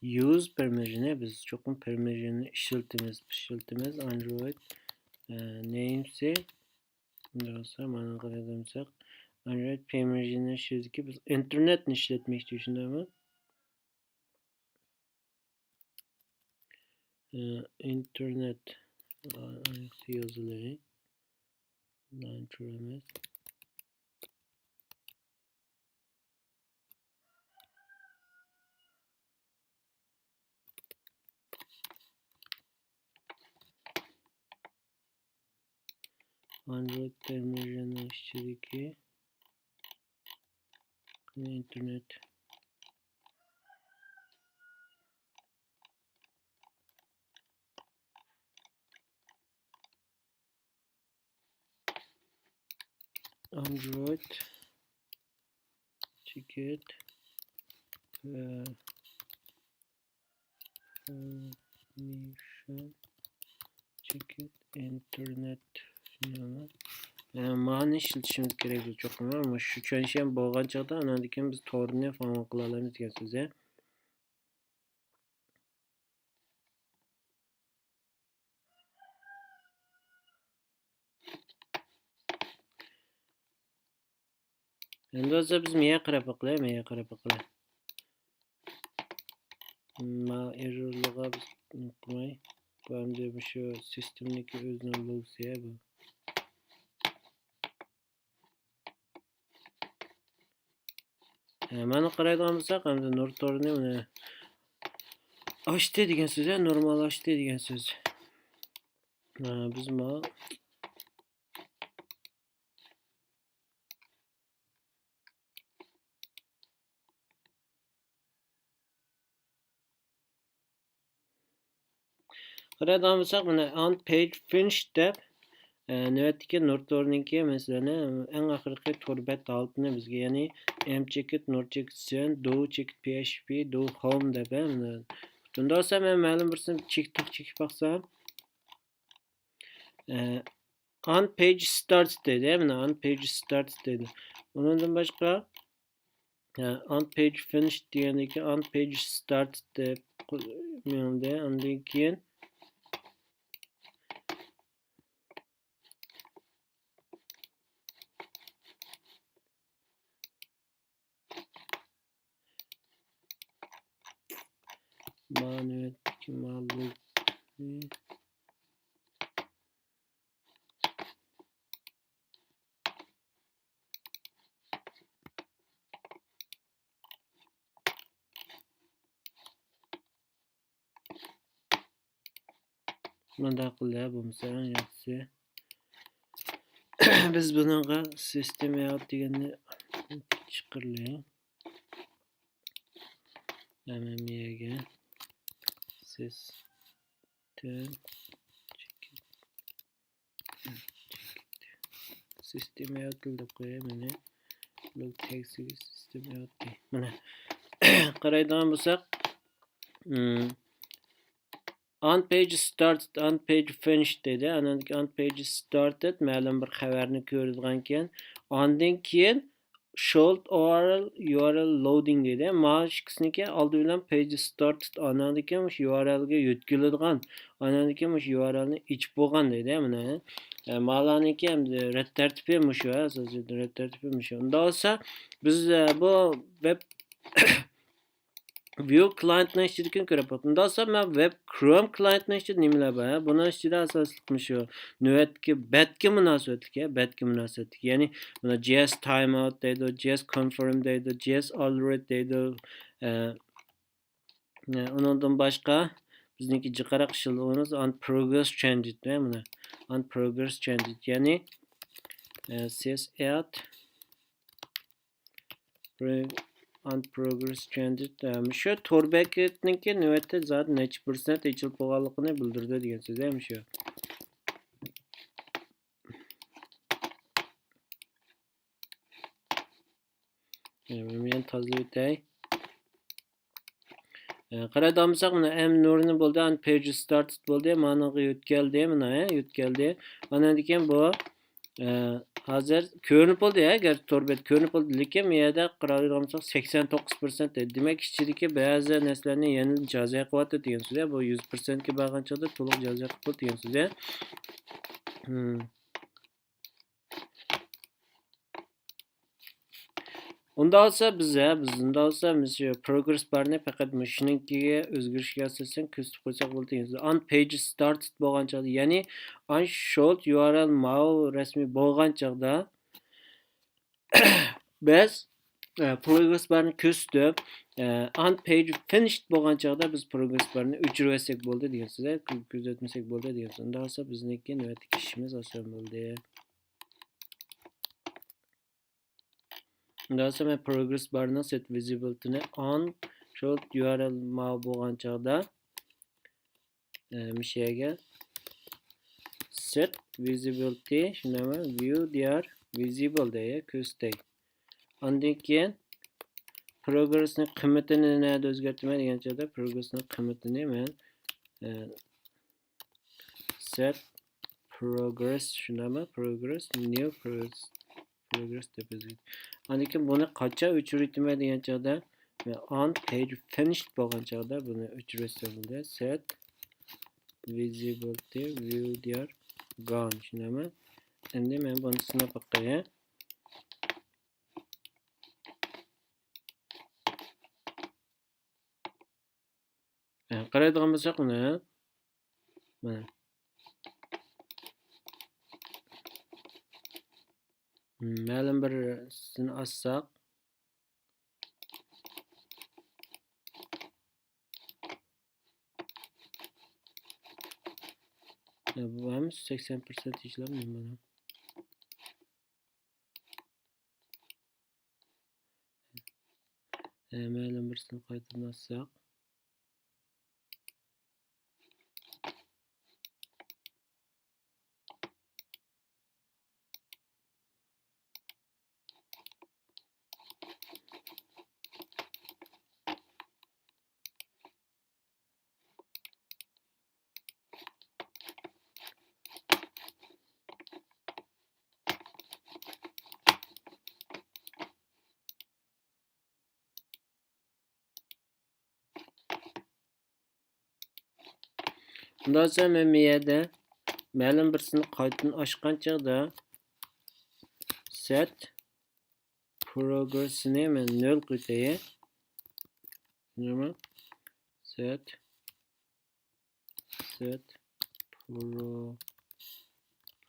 use permission biz cho'qim permissionni ishlatamiz Android namesi bo'lsa mana qaradimsak Android permissionni ishlatdik biz internetni ishlatmoqchi shundaymi? Internet yoziladi. Launcher emas. Android permissionni ishlatdik. Internet Android checket permission checket internet mani ishlatishimiz kerak cho'qim ama shu cho'nshen bo'lgan chog'da andan keyin biz torni falan qila olamiz degan so'z. Endi o'zi biz menga qarab qilay. Ma errorlarga biz qo'ymay, bu endi shu sistemniki o'zining logisi bu. Mana qaraydigan bo'lsak, endi nur torni mana ochdi degan so'z, normal ochdi degan so'z. Biz ma qaraydigan bo'lsak, mana on page finish deb navbatdagi nurtorniki masalan eng oxirgi to'rbat altini bizga ya'ni mchecket node.json do checket php do home deb bunda olsa men ma'lum bir chekib baksam on page starts dedi. Mana on page starts dedi. Bundan başqa on page finish degandagi on page starts deb menda undan keyin manuetki ma'lum bunda qilib bo'lmasa yaxshi. Biz bunaqa system out deganni chiqirlaylik. MME'ga system out deb qo'yaylik mana log tags'iga system out mana qaraydigan bo'lsak On page started, on page finished dedi. Andan on page started ma'lum bir xabarni ko'radigan keyin, ondan keyin short URL loading dedi. Mana shu ikkisiniki oldi bilan page started, andan keyin shu URL ga yetkaziladigan, andan keyin shu URL ni ichib bo'lgan dedi. Mana malaniki ham red tartibi shu, asosida red tartibi shu. Unda olsa biz bu web View client'ning ichidagiga ko'rib o'tdim. Men web Chrome client'ning ichida nimalar bor? Buni ichida asoslikmi shu navbatdagi batga munosabatlik, batga munosabatlik. Ya'ni buni JS timeout deydi, JS confirm deydi, JS alert deydi. Undan boshqa bizniki jiqaraq ishlaymiz on progress change deydi. Mana on progress change. Ya'ni CSAT on progress change. Shu Tor backend'niki navbatda zot necha % ichilib qolganligini bildirdi degan so'z ham shu. Men tozalab o'tay. Qaradamsak mana m nurni bo'ldi, on page started bo'ldi, managa yetkeldi, mana yetkeldi. Ana degan bu hozir ko'rinib bo'ldi, agar to'rbet ko'rinib bo'ldi, lekin bu yerda qaradamsak 89% dedi. Demak, ichidagi ba'zi narsalarni yana jazo qilyapti degan so'z. Bu 100% ga borgan chog'da to'liq jazo qilib degan so'z. Unda olsa biz shu progress barni faqat shuningkiga o'zgarishga asosan ko'rsatib qo'ysak bo'ldi. On page started bo'lgan chog'da, ya'ni on short URL mau rasmiy bo'lgan chog'da biz progress barni ko'rsatib, on page finished bo'lgan chog'da biz progress barni o'chirsak bo'ldi degan so'z, ko'rsatmasak bo'ldi degan so'z. Unda olsa bizniki navbatdagi ishimiz oson bo'ldi. Unda men progress barning set visibility on short URL mau bo'lgan chog'da mishaga set visibility shunami view there visible deya ko'rsatay. Undan keyin progressni qiymatini nada o'zgartirmay degan chog'da progressni qiymatini men set progress shunami progress new progress deb o'zgartirdim. Lekin buni qachon o'chirmayman degan chog'da on page finished bo'lgan chog'da buni o'chirsa bo'ladi. Set visibility view there gone shunami. Endi men buni sinab boqay. Qaraydigan bo'lsak mana ma'lum bir sini olsak bu ham 80% ishlamay mana. Ma'lum bir sini qaytadan olsak Bundan sonra men bu yerda ma'lum birsini qaytadan ochgan chog'da set progressni men 0 qo'yay. Nima? Set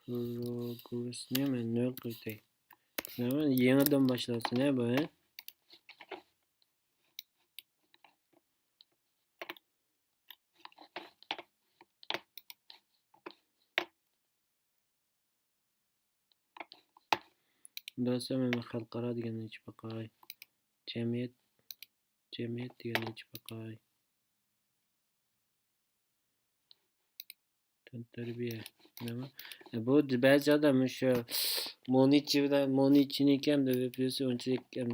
progressni men 0 qo'yay. Nima? Yangidan boshlasin bu. Bundan sonra men xalqaro deganni ichib boqay. Jamiyat deganni ichib boqay. Tarbiya nima? Bu ba'zi odam shu monichini ham deb yursa unchalik ham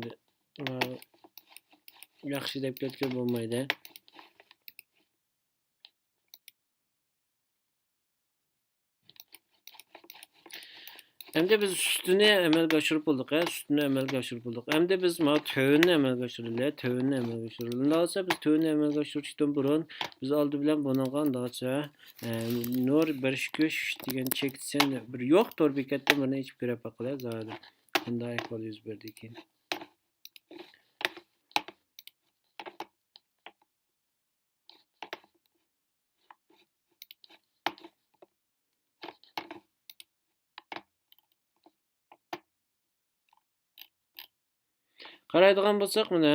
yaxshi deb ketgan bo'lmaydi. Endi biz üstüne amalga oshirib bo'ldik, üstüne amalga oshirib bo'ldik. Endi biz mana tövünni amalga oshiraylik, tövünni amalga oshiraylik. Unda olsa biz tövünni amalga oshirishdan burun biz oldi bilan buningga undacha nur birishkush degan chekitsen bir yo'q tor bekatdan birni ichib ko'rib baqilar zodi. Bunday ahvol yuz berdi ekan. Qaraydigan bo'lsak mana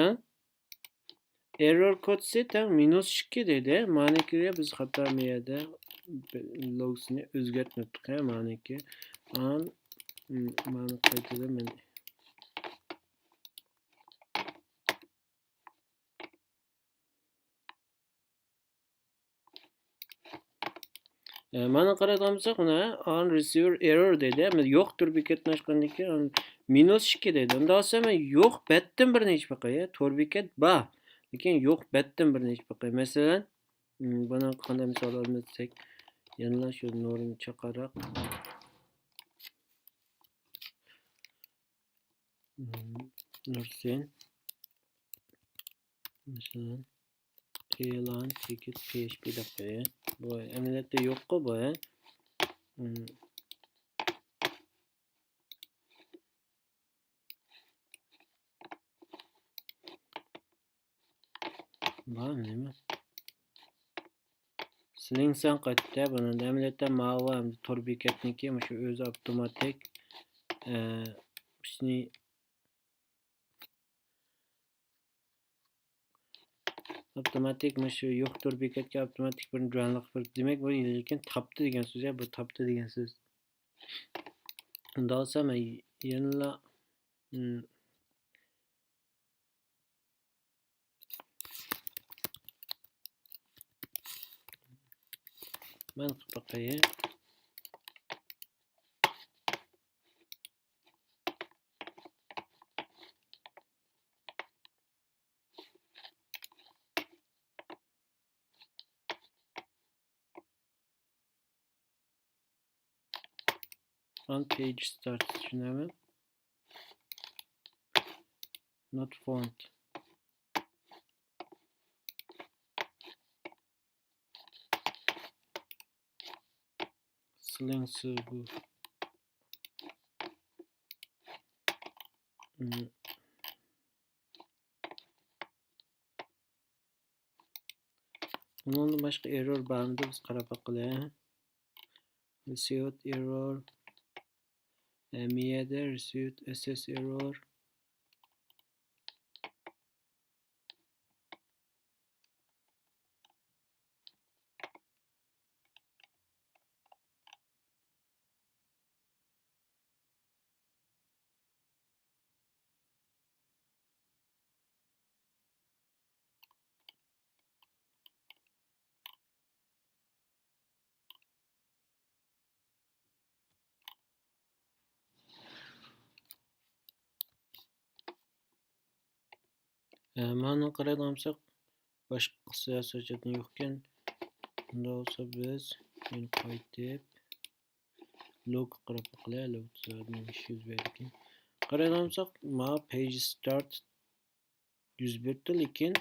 error kodsi tang -2 dedi. Maniki biz xato miyada logsini o'zgartmoqdik, maniki. An mana qaytadan men mana qaraydigan bo'lsak mana on receiver error dedi. Ama yo'qdir bekatni ochgandan keyin -2 dedi. Unda olsa men yo'q betdan birini ichib baqay, tor bekat ba. Lekin yo'q betdan birini ichib baqay. Masalan, buni qanday misol olsak, yana shu nurini chaqaroq Nursen mesela e'lon chekit PHP deb qo'yay. Bu amaliyotda yo'q-ku bu. Var nima? Silinsan qaytda buni amaliyotda ma'lum ham tor bekatniki shu o'zi avtomatik ishni avtomatik shu yo'qdir bekatga avtomatik bir jo'nliq bir demak bu lekin topdi degan so'z bu topdi degan so'z. Unda olsam yana ben bakayım. On page start düşünemem. Not found. Slings bu. Bunun başka error bağımda biz qarab bakalım. Received error. Miyada received SS error. Mana qaraydigansak boshqa siyosatchidan yo'qkan. Unda olsa biz men qaytib log qarab bakalım. Log tuzardan ish yuz bergan. Qaraydigansak ma page start yuz berdi lekin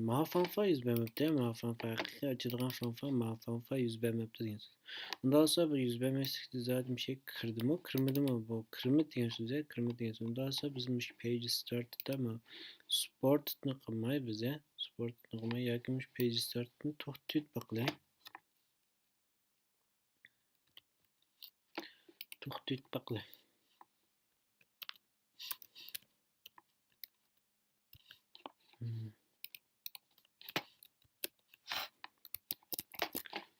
ma fanfa yuz bermabdi. Ma fanfa haqiqiy ochadigan fanfa ma fanfa yuz bermabdi degan so'z. Unda olsa bu yuz bermaslikda zaten bir şey kirdimi, kirmadimi bu kirmadi degan so'z, kirmadi degan so'z. Unda olsa biz page startda mı supportni qilmay biz supportni qilmay yoki page startni to'xtatib bakalım. To'xtatib bakalım.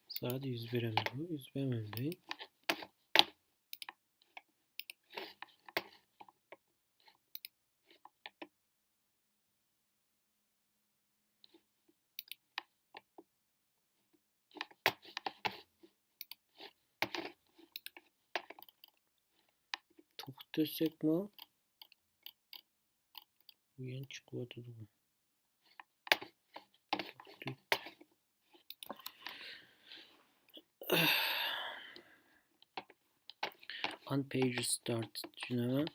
Sadece 100 veremem bu. 100 veremem değil. To'xtatsak mı? Bu yan chiqyapti bu. on page start düşünemem.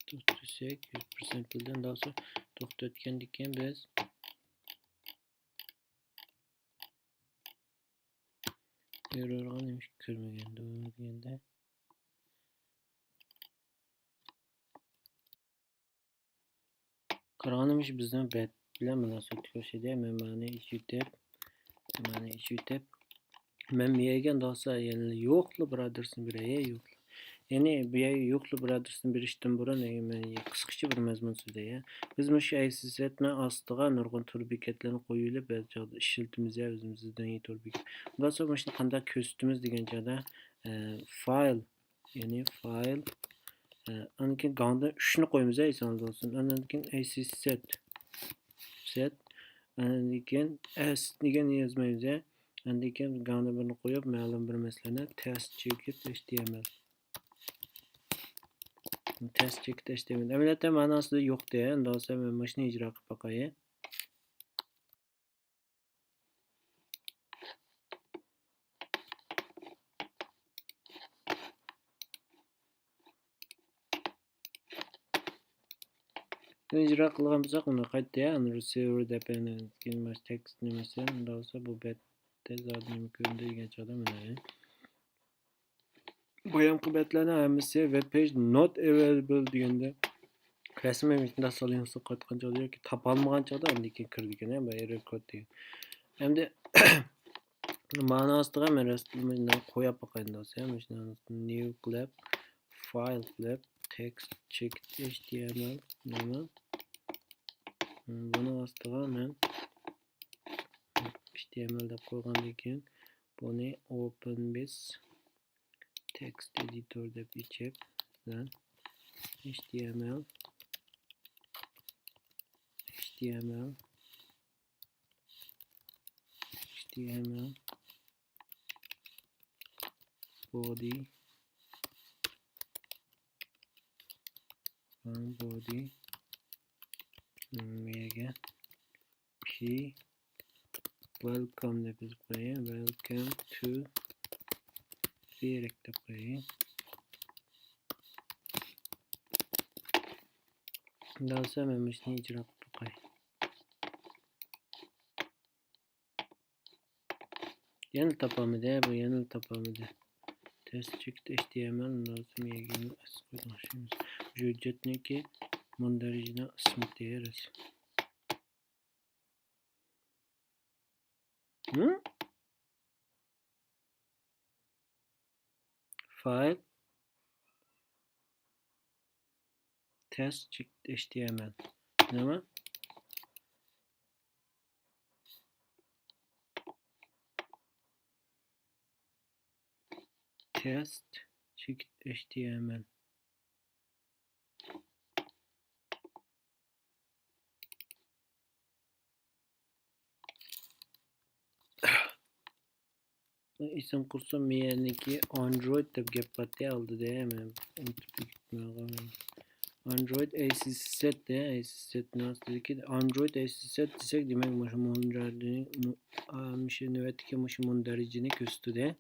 To'xtatsak 100% puldan daha sonra to'xtatgandik biz. Errorga nima ko'rmaganda deganda. Qarag'animiz bizdan bet bilan munosabat ko'rsatdi. Men mana ish yutib, men miyagan dosa yani yo'qli brothersni biraya yo'q. Yani bu yo'qli brothersni berishdan burun men qisqacha bir mazmun so'zlaydi. Biz shu ACSetni ostiga nurg'un tur bekatlarni qo'yilib, ba'zida ishiltimiz o'zimizdan tur bekat. Bundan so'ng mana shuni qanday ko'rsatamiz degan joyda file Ondan keyin ganda 3 ni qo'yamiz esangiz bo'lsin. Ondan keyin ACSet ondan keyin s degan yozmaymiz. Ondan keyin ganda birini qo'yib, ma'lum bir masalani test checkit html. Test checkit html. Amaliyotda ma'nosida yo'q-da. Undan so'ng men mana shuni ijro qilib boqay. ijro qilgan bo'lsak, uni qayta receiver dependent keyin text nimasi, undan so'ng bu betda zot nima ko'rindi degan joyda mana. Bu ham qibatlarning hammasi web page not available deganda rasmiy shunda solinsa qaytgan joyda yoki topolmagan joyda undan keyin kirdigan bu error kod degan. Endi ma'nosida men rasmini qo'yib boqayin do'stlar. Mana new clip file clip text check html nima buni ostiga men html deb qo'ygandan keyin buni open with text editor deb ichib html body mega p welcome deb qo'yayım. Welcome to direct deb qo'yayım. Daha sonra men shuni ijro qilib qo'yay. Yana topamidi, bu yana topamidi. Test check html lazım yegin asqo'yishimiz. Hujjatniki mundarijni ismi deymiz. File test check html nima? Test check html isim kursu miyaniki Android deb gap qat'i oldida men Android ACSet de ACSet nasılki Android ACSet desek demek mundarijini köstüde.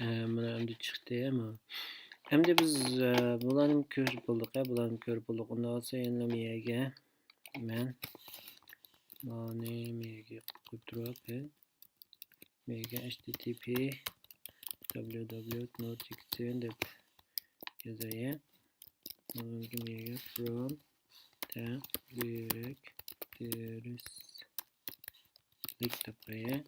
Mana endi chiqdi ama. Endi biz bularni ko'rib bo'ldik. Undan so'ng yana miyaga men mana miyaga qo'yib turibdi. Miyaga http www.node67 deb yozayım. Bunun miyaga from directories deb qo'yay.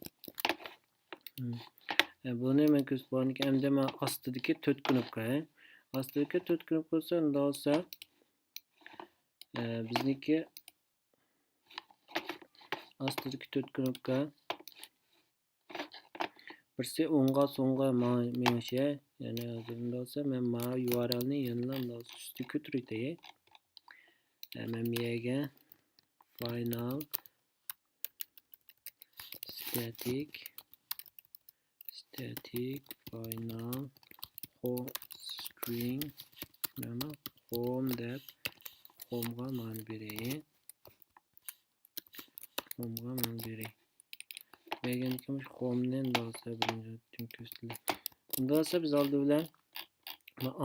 Bunu hemen kütüphaneki hem de astidagi 4 knopka. Astidagi 4 knopkasi undan so'ng bizniki astidagi 4 knopka birisi o'ngga so'ngga mengişe yani undan so'ng men mana URLni yana üstü ko'tarayay. Men miyaga final static final home string nima home deb home'ga ma'no beraylik. Home'ga ma'no beraylik. Berganimiz home'dan bo'lsa birinchi tünköstüler. Bunda olsa biz oldi bilan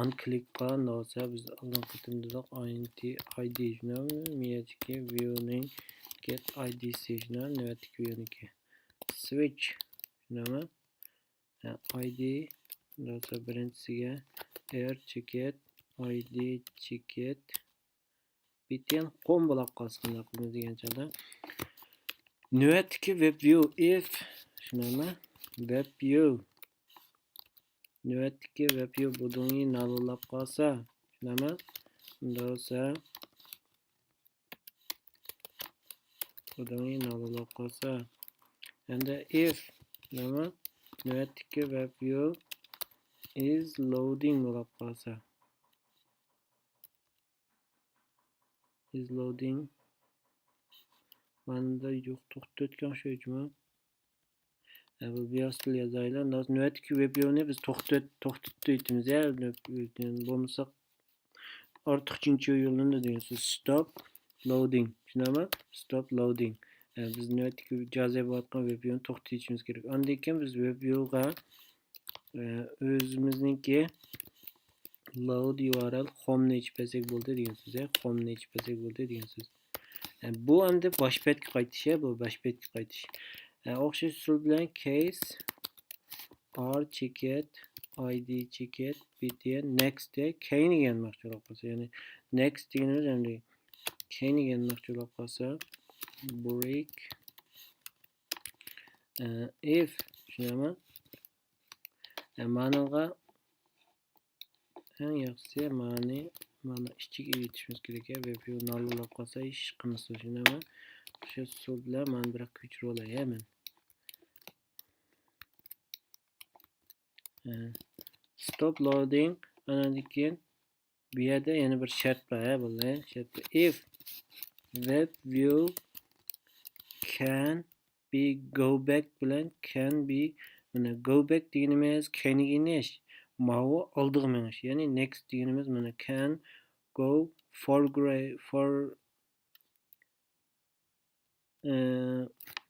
unclick qilgan olsa biz oldin qitimdiq id shunami miyadagi view'ning get id sejnar navbatdagi view'niki switch shunami id olsa birinchisiga r cheket id cheket bitgan home bo'lib qolsin degan chog'da navbatdagi web view if shunami web view navbatdagi web view budungni nullab qolsa shunami unda bo'lsa budungni nullab qolsa endi if nima navbatdagi web view is loading bo'lib qolsa is loading manda yo'q to'xtatgan o'xshaydi. Bu biyostil yazaylar. Navbatdagi web view'ni biz to'xtatmaymiz ya. Bo'lmasa ortiqcha yo'lini deysiz. Stop loading. Shunami? Stop loading. Biz navbatdagi jazalayotgan web view'ni to'xtatishimiz kerak. Undan keyin biz web view'ga o'zimizniki load URL home ni ichpasak bo'ldi degan so'z. Home ni ichpasak bo'ldi degan so'z. Bu endi bosh betga qaytish, bu bosh betga qaytish. O'xshash usul bilan case r cheket id cheket btn next de keyin deganmoqchi bo'lib qolsa, ya'ni next deganimiz endi keyin deganmoqchi bo'lib qolsa break if shunami ma'noga eng yaxshisi mana ichiga yetishimiz kerak. Web view nullab qolsa ish qilmasa shunami o'sha usul bilan men bir ko'chirib olaman. Stop loading andan keyin bu yerda yana bir shart bor, bular shart if web view can be go back bilan can be mana go back deganimiz keyingi inish mau oldiga menish, ya'ni next deganimiz mana can go for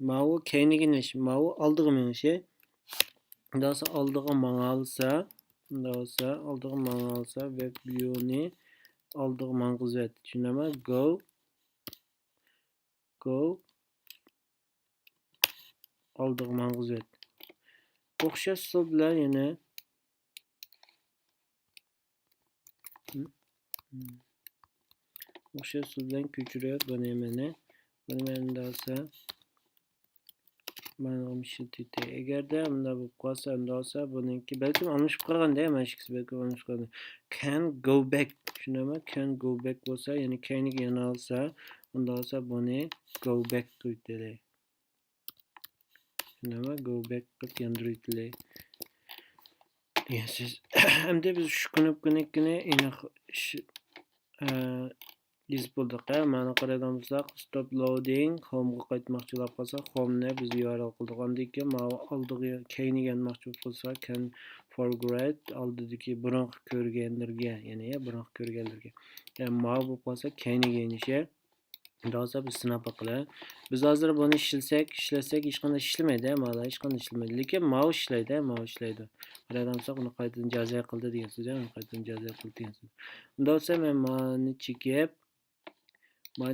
mau keyingi inish mau oldiga menish. Dasa oldiga mang'alsa web view'ni oldiga mang'izat. Tushunami? Go oldiga mang'izat. O'xshash usul bilan yana o'sha usuldan ko'chirib buni menda olsa mana ishlatdi. Agarda bunda bo'lib qolsa, unda olsa buniki balkim almashib qolganda, mana shu ikisi balkim almashib qolgan. Can go back shunami? Can go back bo'lsa, ya'ni keyingi yana olsa, unda olsa buni go back qilib shunami? Go back qilib yandiraylik. Siz endi biz shu knopkanikini yozib bo'ldik. Mana qaraymiz, stop loading home ga qaytmoqchi bo'lib qolsa, home ni biz URL qildik. Undan keyin mana oldiga keyinga kelmoqchi bo'lib qolsa, can forget oldidagi burun ko'rganlarga, ya'ni burun ko'rganlarga. Ya'ni mana bo'lib qolsa, keyinga inishi. Dasa biz sinab bakalım. Biz hozir buni ishlasak hech qanday ishlamaydi, mana hech qanday ishlamaydi. Lekin mouse ishlaydi. Qaradamsa buni qaytadan jaza qildi degan so'z, qaytadan jaza qildi degan so'z. Unda olsa men mana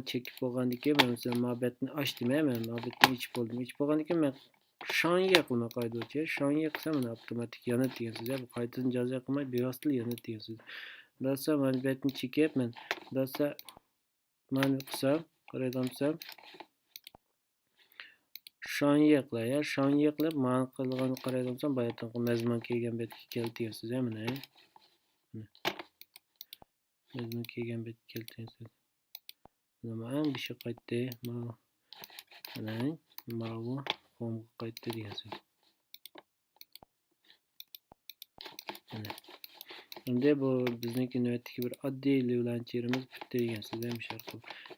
chekib bo'lgandan keyin men mesela mabetni ochdim, men mabetni ichib bo'ldim. Ichib bo'lgandan keyin men shonga qilma qo'ydim. Shonga qilsam mana avtomatik yonadi degan so'z. Bu qaytadan jaza qilmay bevosita yonadi degan so'z. Unda olsa mabetni chekib men unda mana qilsam qaradamsa shonga qilib mana qilgan qaradamsa bayatdan mazmun kelgan betga keldi degan so'z, mana. Mazmun kelgan betga keldi degan so'z. Mana bir şey qaytdi. Mana bu home qaytdi degan so'z. Endi bu bizniki navbatdagi bir oddiy lavlancherimiz bitta degan so'z ham sharq.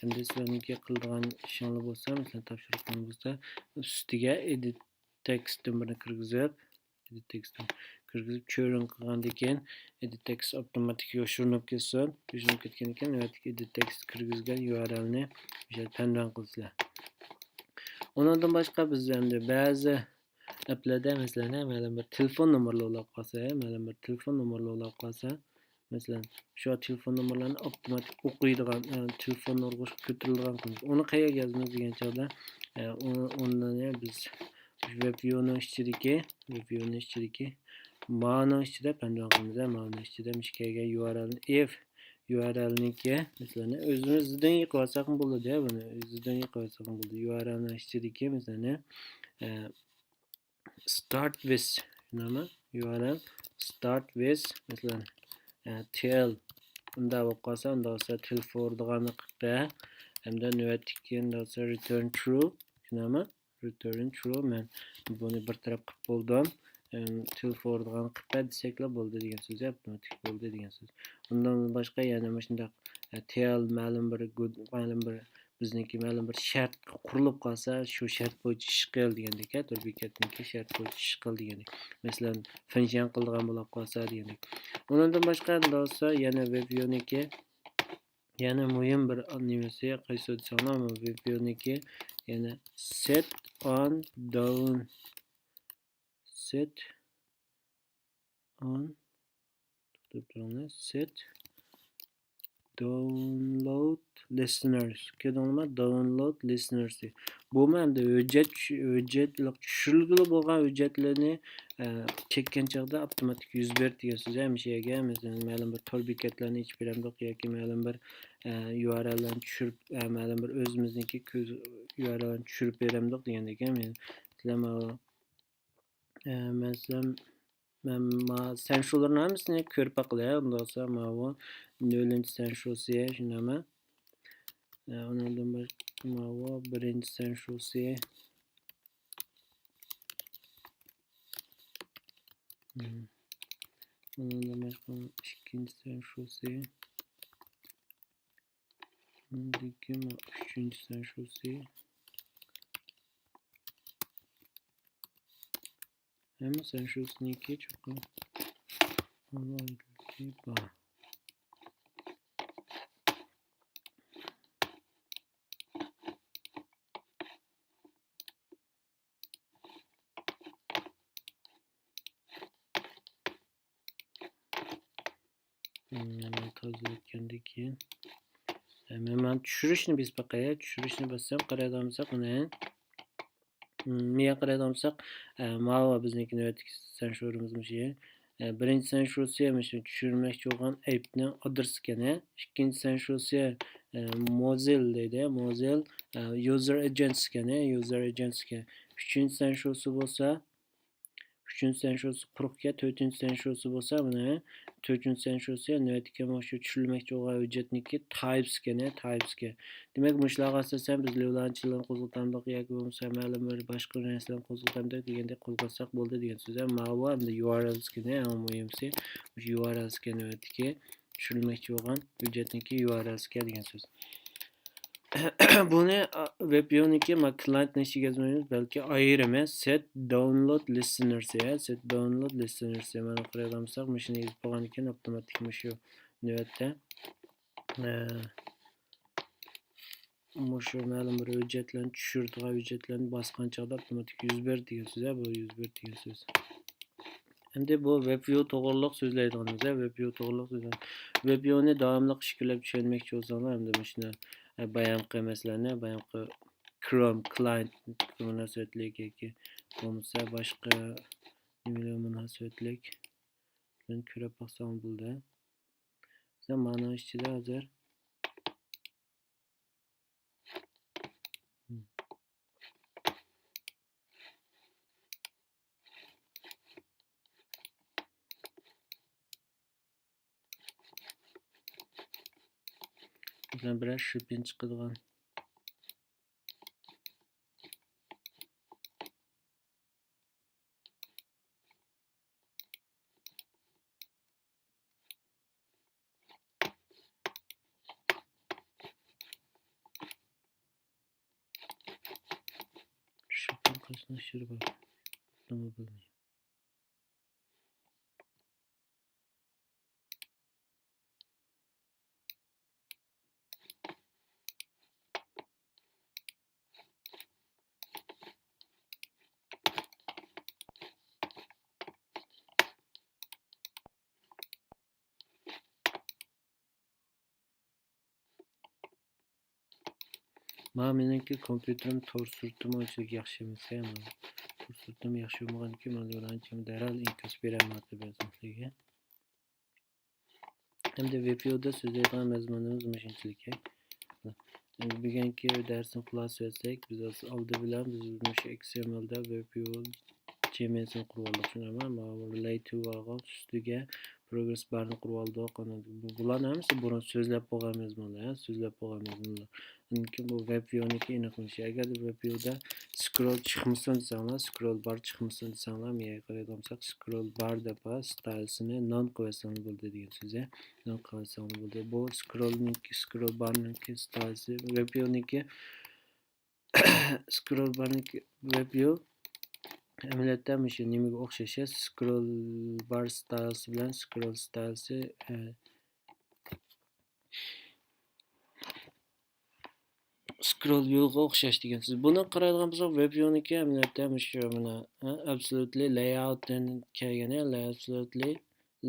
Endi sizlarniki qiladigan ishinglar bo'lsa, masalan topshiriqlar bo'lsa, ustiga edit tekstni birini kirgizib, edit tekstni kirgizib cho'rin qilgandan keyin edit text avtomatik yoshirinib ketsin. Yoshirinib ketgan ekan, edit text kirgizgan URLni o'sha tanlab qilsizlar. Ondan boshqa biz endi ba'zi applarda masalan ma'lum bir telefon nomerlari ulab qolsa, ma'lum bir telefon nomerlari ulab qolsa, masalan shu telefon nomerlarini avtomatik o'qiydigan telefon urg'ish ko'tarilgan qilamiz. Uni qayerga yozamiz degan chog'da uni biz web view'ning ichidagi ma'no ichida pandan qilamiz. Ma'no ichida mishkaga URLni if URLniki masalan o'zimizdan yiqib olsak ham bo'ladi, buni o'zimizdan yiqib olsak ham bo'ladi. URLni ichidagi masalan start with nima URL start with masalan tl unda bo'lib qolsa, unda bo'lsa telefon deganni qilib hamda navbatdagi unda bo'lsa return true nima return true men buni bir taraf qilib bo'ldim. Telefon degan qilib desaklar bo'ldi degan so'z, avtomatik bo'ldi degan so'z. Undan boshqa yana mana shunday tl ma'lum bir bizniki ma'lum bir shart qurilib qolsa, shu shart bo'yicha ish qil degandek, tur bekatniki shart bo'yicha ish qil degandek. Masalan, function qilgan bo'lib qolsa degandek. Undan boshqa bo'lsa yana web view'niki yana muhim bir nimasi qaysi desam, web view'niki yana set on download listeners. Download listeners. Bu menda hujjatlar tushirilgili bo'lgan hujjatlarni chekkan chog'da avtomatik yuz berdi degan so'z. Mishiga masalan ma'lum bir tor bekatlarni ichib beramdiq yoki ma'lum bir URLlarni tushirib ma'lum bir o'zimizniki URLlarni tushirib beramdiq degandek. Masalan sen shularni hammasini ko'rib baqilay. Unda bo'lsa mana 0-sen shusi shunami? Undan boshqa mana 1-sen shusi. Undan boshqa 2-sen shusi. 3-sen shusi. Hem sen şu sneaky çok tozalatkandaki hemen tushirishni biz bakaya tushirishni bassam qaraydigansak uni miya qaraydigansak mana bizniki navbatdagi sensorimiz birinchi sensorsi tushirmoqchi bo'lgan aybni adresi ekan. Ikkinchi sensorsi Mozilla deydi. Mozilla user agents ekan. Uchinchi sensorsi bo'lsa quruqga, to'rtinchi sensorsi bo'lsa mana to'rtinchi sensorsi navbatdagi shu tushirilmoqchi bo'lgan hujjatniki types ekan. Demak, mushlarga asosan biz levlanchilarni qo'zg'atamdiq yoki bo'lmasa ma'lum bir boshqa narsalarni qo'zg'atamdiq degandek qo'zg'atsak bo'ldi degan so'z. Ma'lum endi URLs ekan, eng muhimsi shu URLs ekan navbatdagi tushirilmoqchi bo'lgan hujjatniki URLs ekan degan so'z. Buni web view'niki clientni ichiga yozmaymiz, balki ayirma set download listeners mana qarayolsak, mashina yozib qo'ygan ekan avtomatik shu navbatda shu ma'lum bir hujjatlarni tushirdigan hujjatlarni bosgan chog'da avtomatik yuz berdi degan so'z. Bu yuz berdi degan so'z. Endi bu web view to'g'riliq so'zlaydiganimiz, web view'ni davomli shaklda tushunmoqchi bo'lsangiz, endi shuni bayanqi masalani, bayanqi Chrome client munosabatlik yoki bo'lmasa boshqa nimalar munosabatlik ko'rib baxsam bo'ldi. Sen mana ichida hozir bilan shipping chiqadigan shipping qilishni shirba Nima bilmayman. Meniki kompyuterim tor surtimi unchalik yaxshi emas ham. Tor surtim yaxshi bo'lmaganki, men yo'lanchim darhol inkos beraman sizga. Hamda VPO'da so'zlaydigan mazmunimiz shunchalik. Endi bugungi darsni xulosalsak, biz oldi bilan biz XMLda VPO CMSni qurib oldik, tushunarman. Mana relay to olgan, ustiga progress barni qurib oldik. Bularni hammasi burun so'zlab bo'lgan mazmunlar, so'zlab bo'lgan mazmunlar. Endi bu VPO'niki aniqlanishi. Agar VPO'da scroll chiqmasin desanglar, scroll bar chiqmasin desanglar, menga qaraydigan bo'lsak, scroll bar deb stylesini non qo'ysangiz bo'ldi degan so'z. Non qo'ysangiz bo'ldi. Bu scroll barniki stylesi, VPO'niki scroll barniki VPO amaliyotda shu nimaga o'xshash? Scroll bar stylesi bilan scroll stylesi scroll view'ga o'xshash degan so'z. Buni qaraydigan bo'lsak, VPO'niki amaliyotda shu mana absolutely layoutdan kelgan, absolutely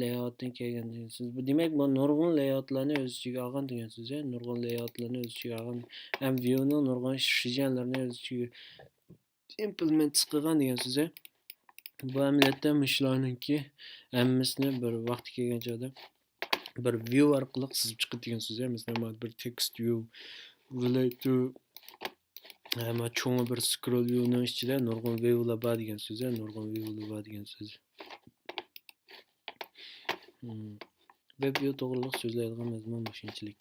layoutdan kelgan degan so'z. Bu demak, bu nurg'un layoutlarni o'z ichiga olgan degan so'z. Nurg'un layoutlarni o'z ichiga olgan, ham view'ni nurg'un shijanlarni o'z ichiga implement qilgan degan so'z. Bu amaliyotda shularniki hammasini bir vaqt kelgan joyda bir view orqali sizib chiqadigan so'z. Masalan, bir text view relate to cho'ng bir scroll view'ning ichida nurg'un view'lar bor degan so'z. Nurg'un view'lar bor degan so'z. Web view to'g'riliq so'zlaydigan mazmun shunchalik.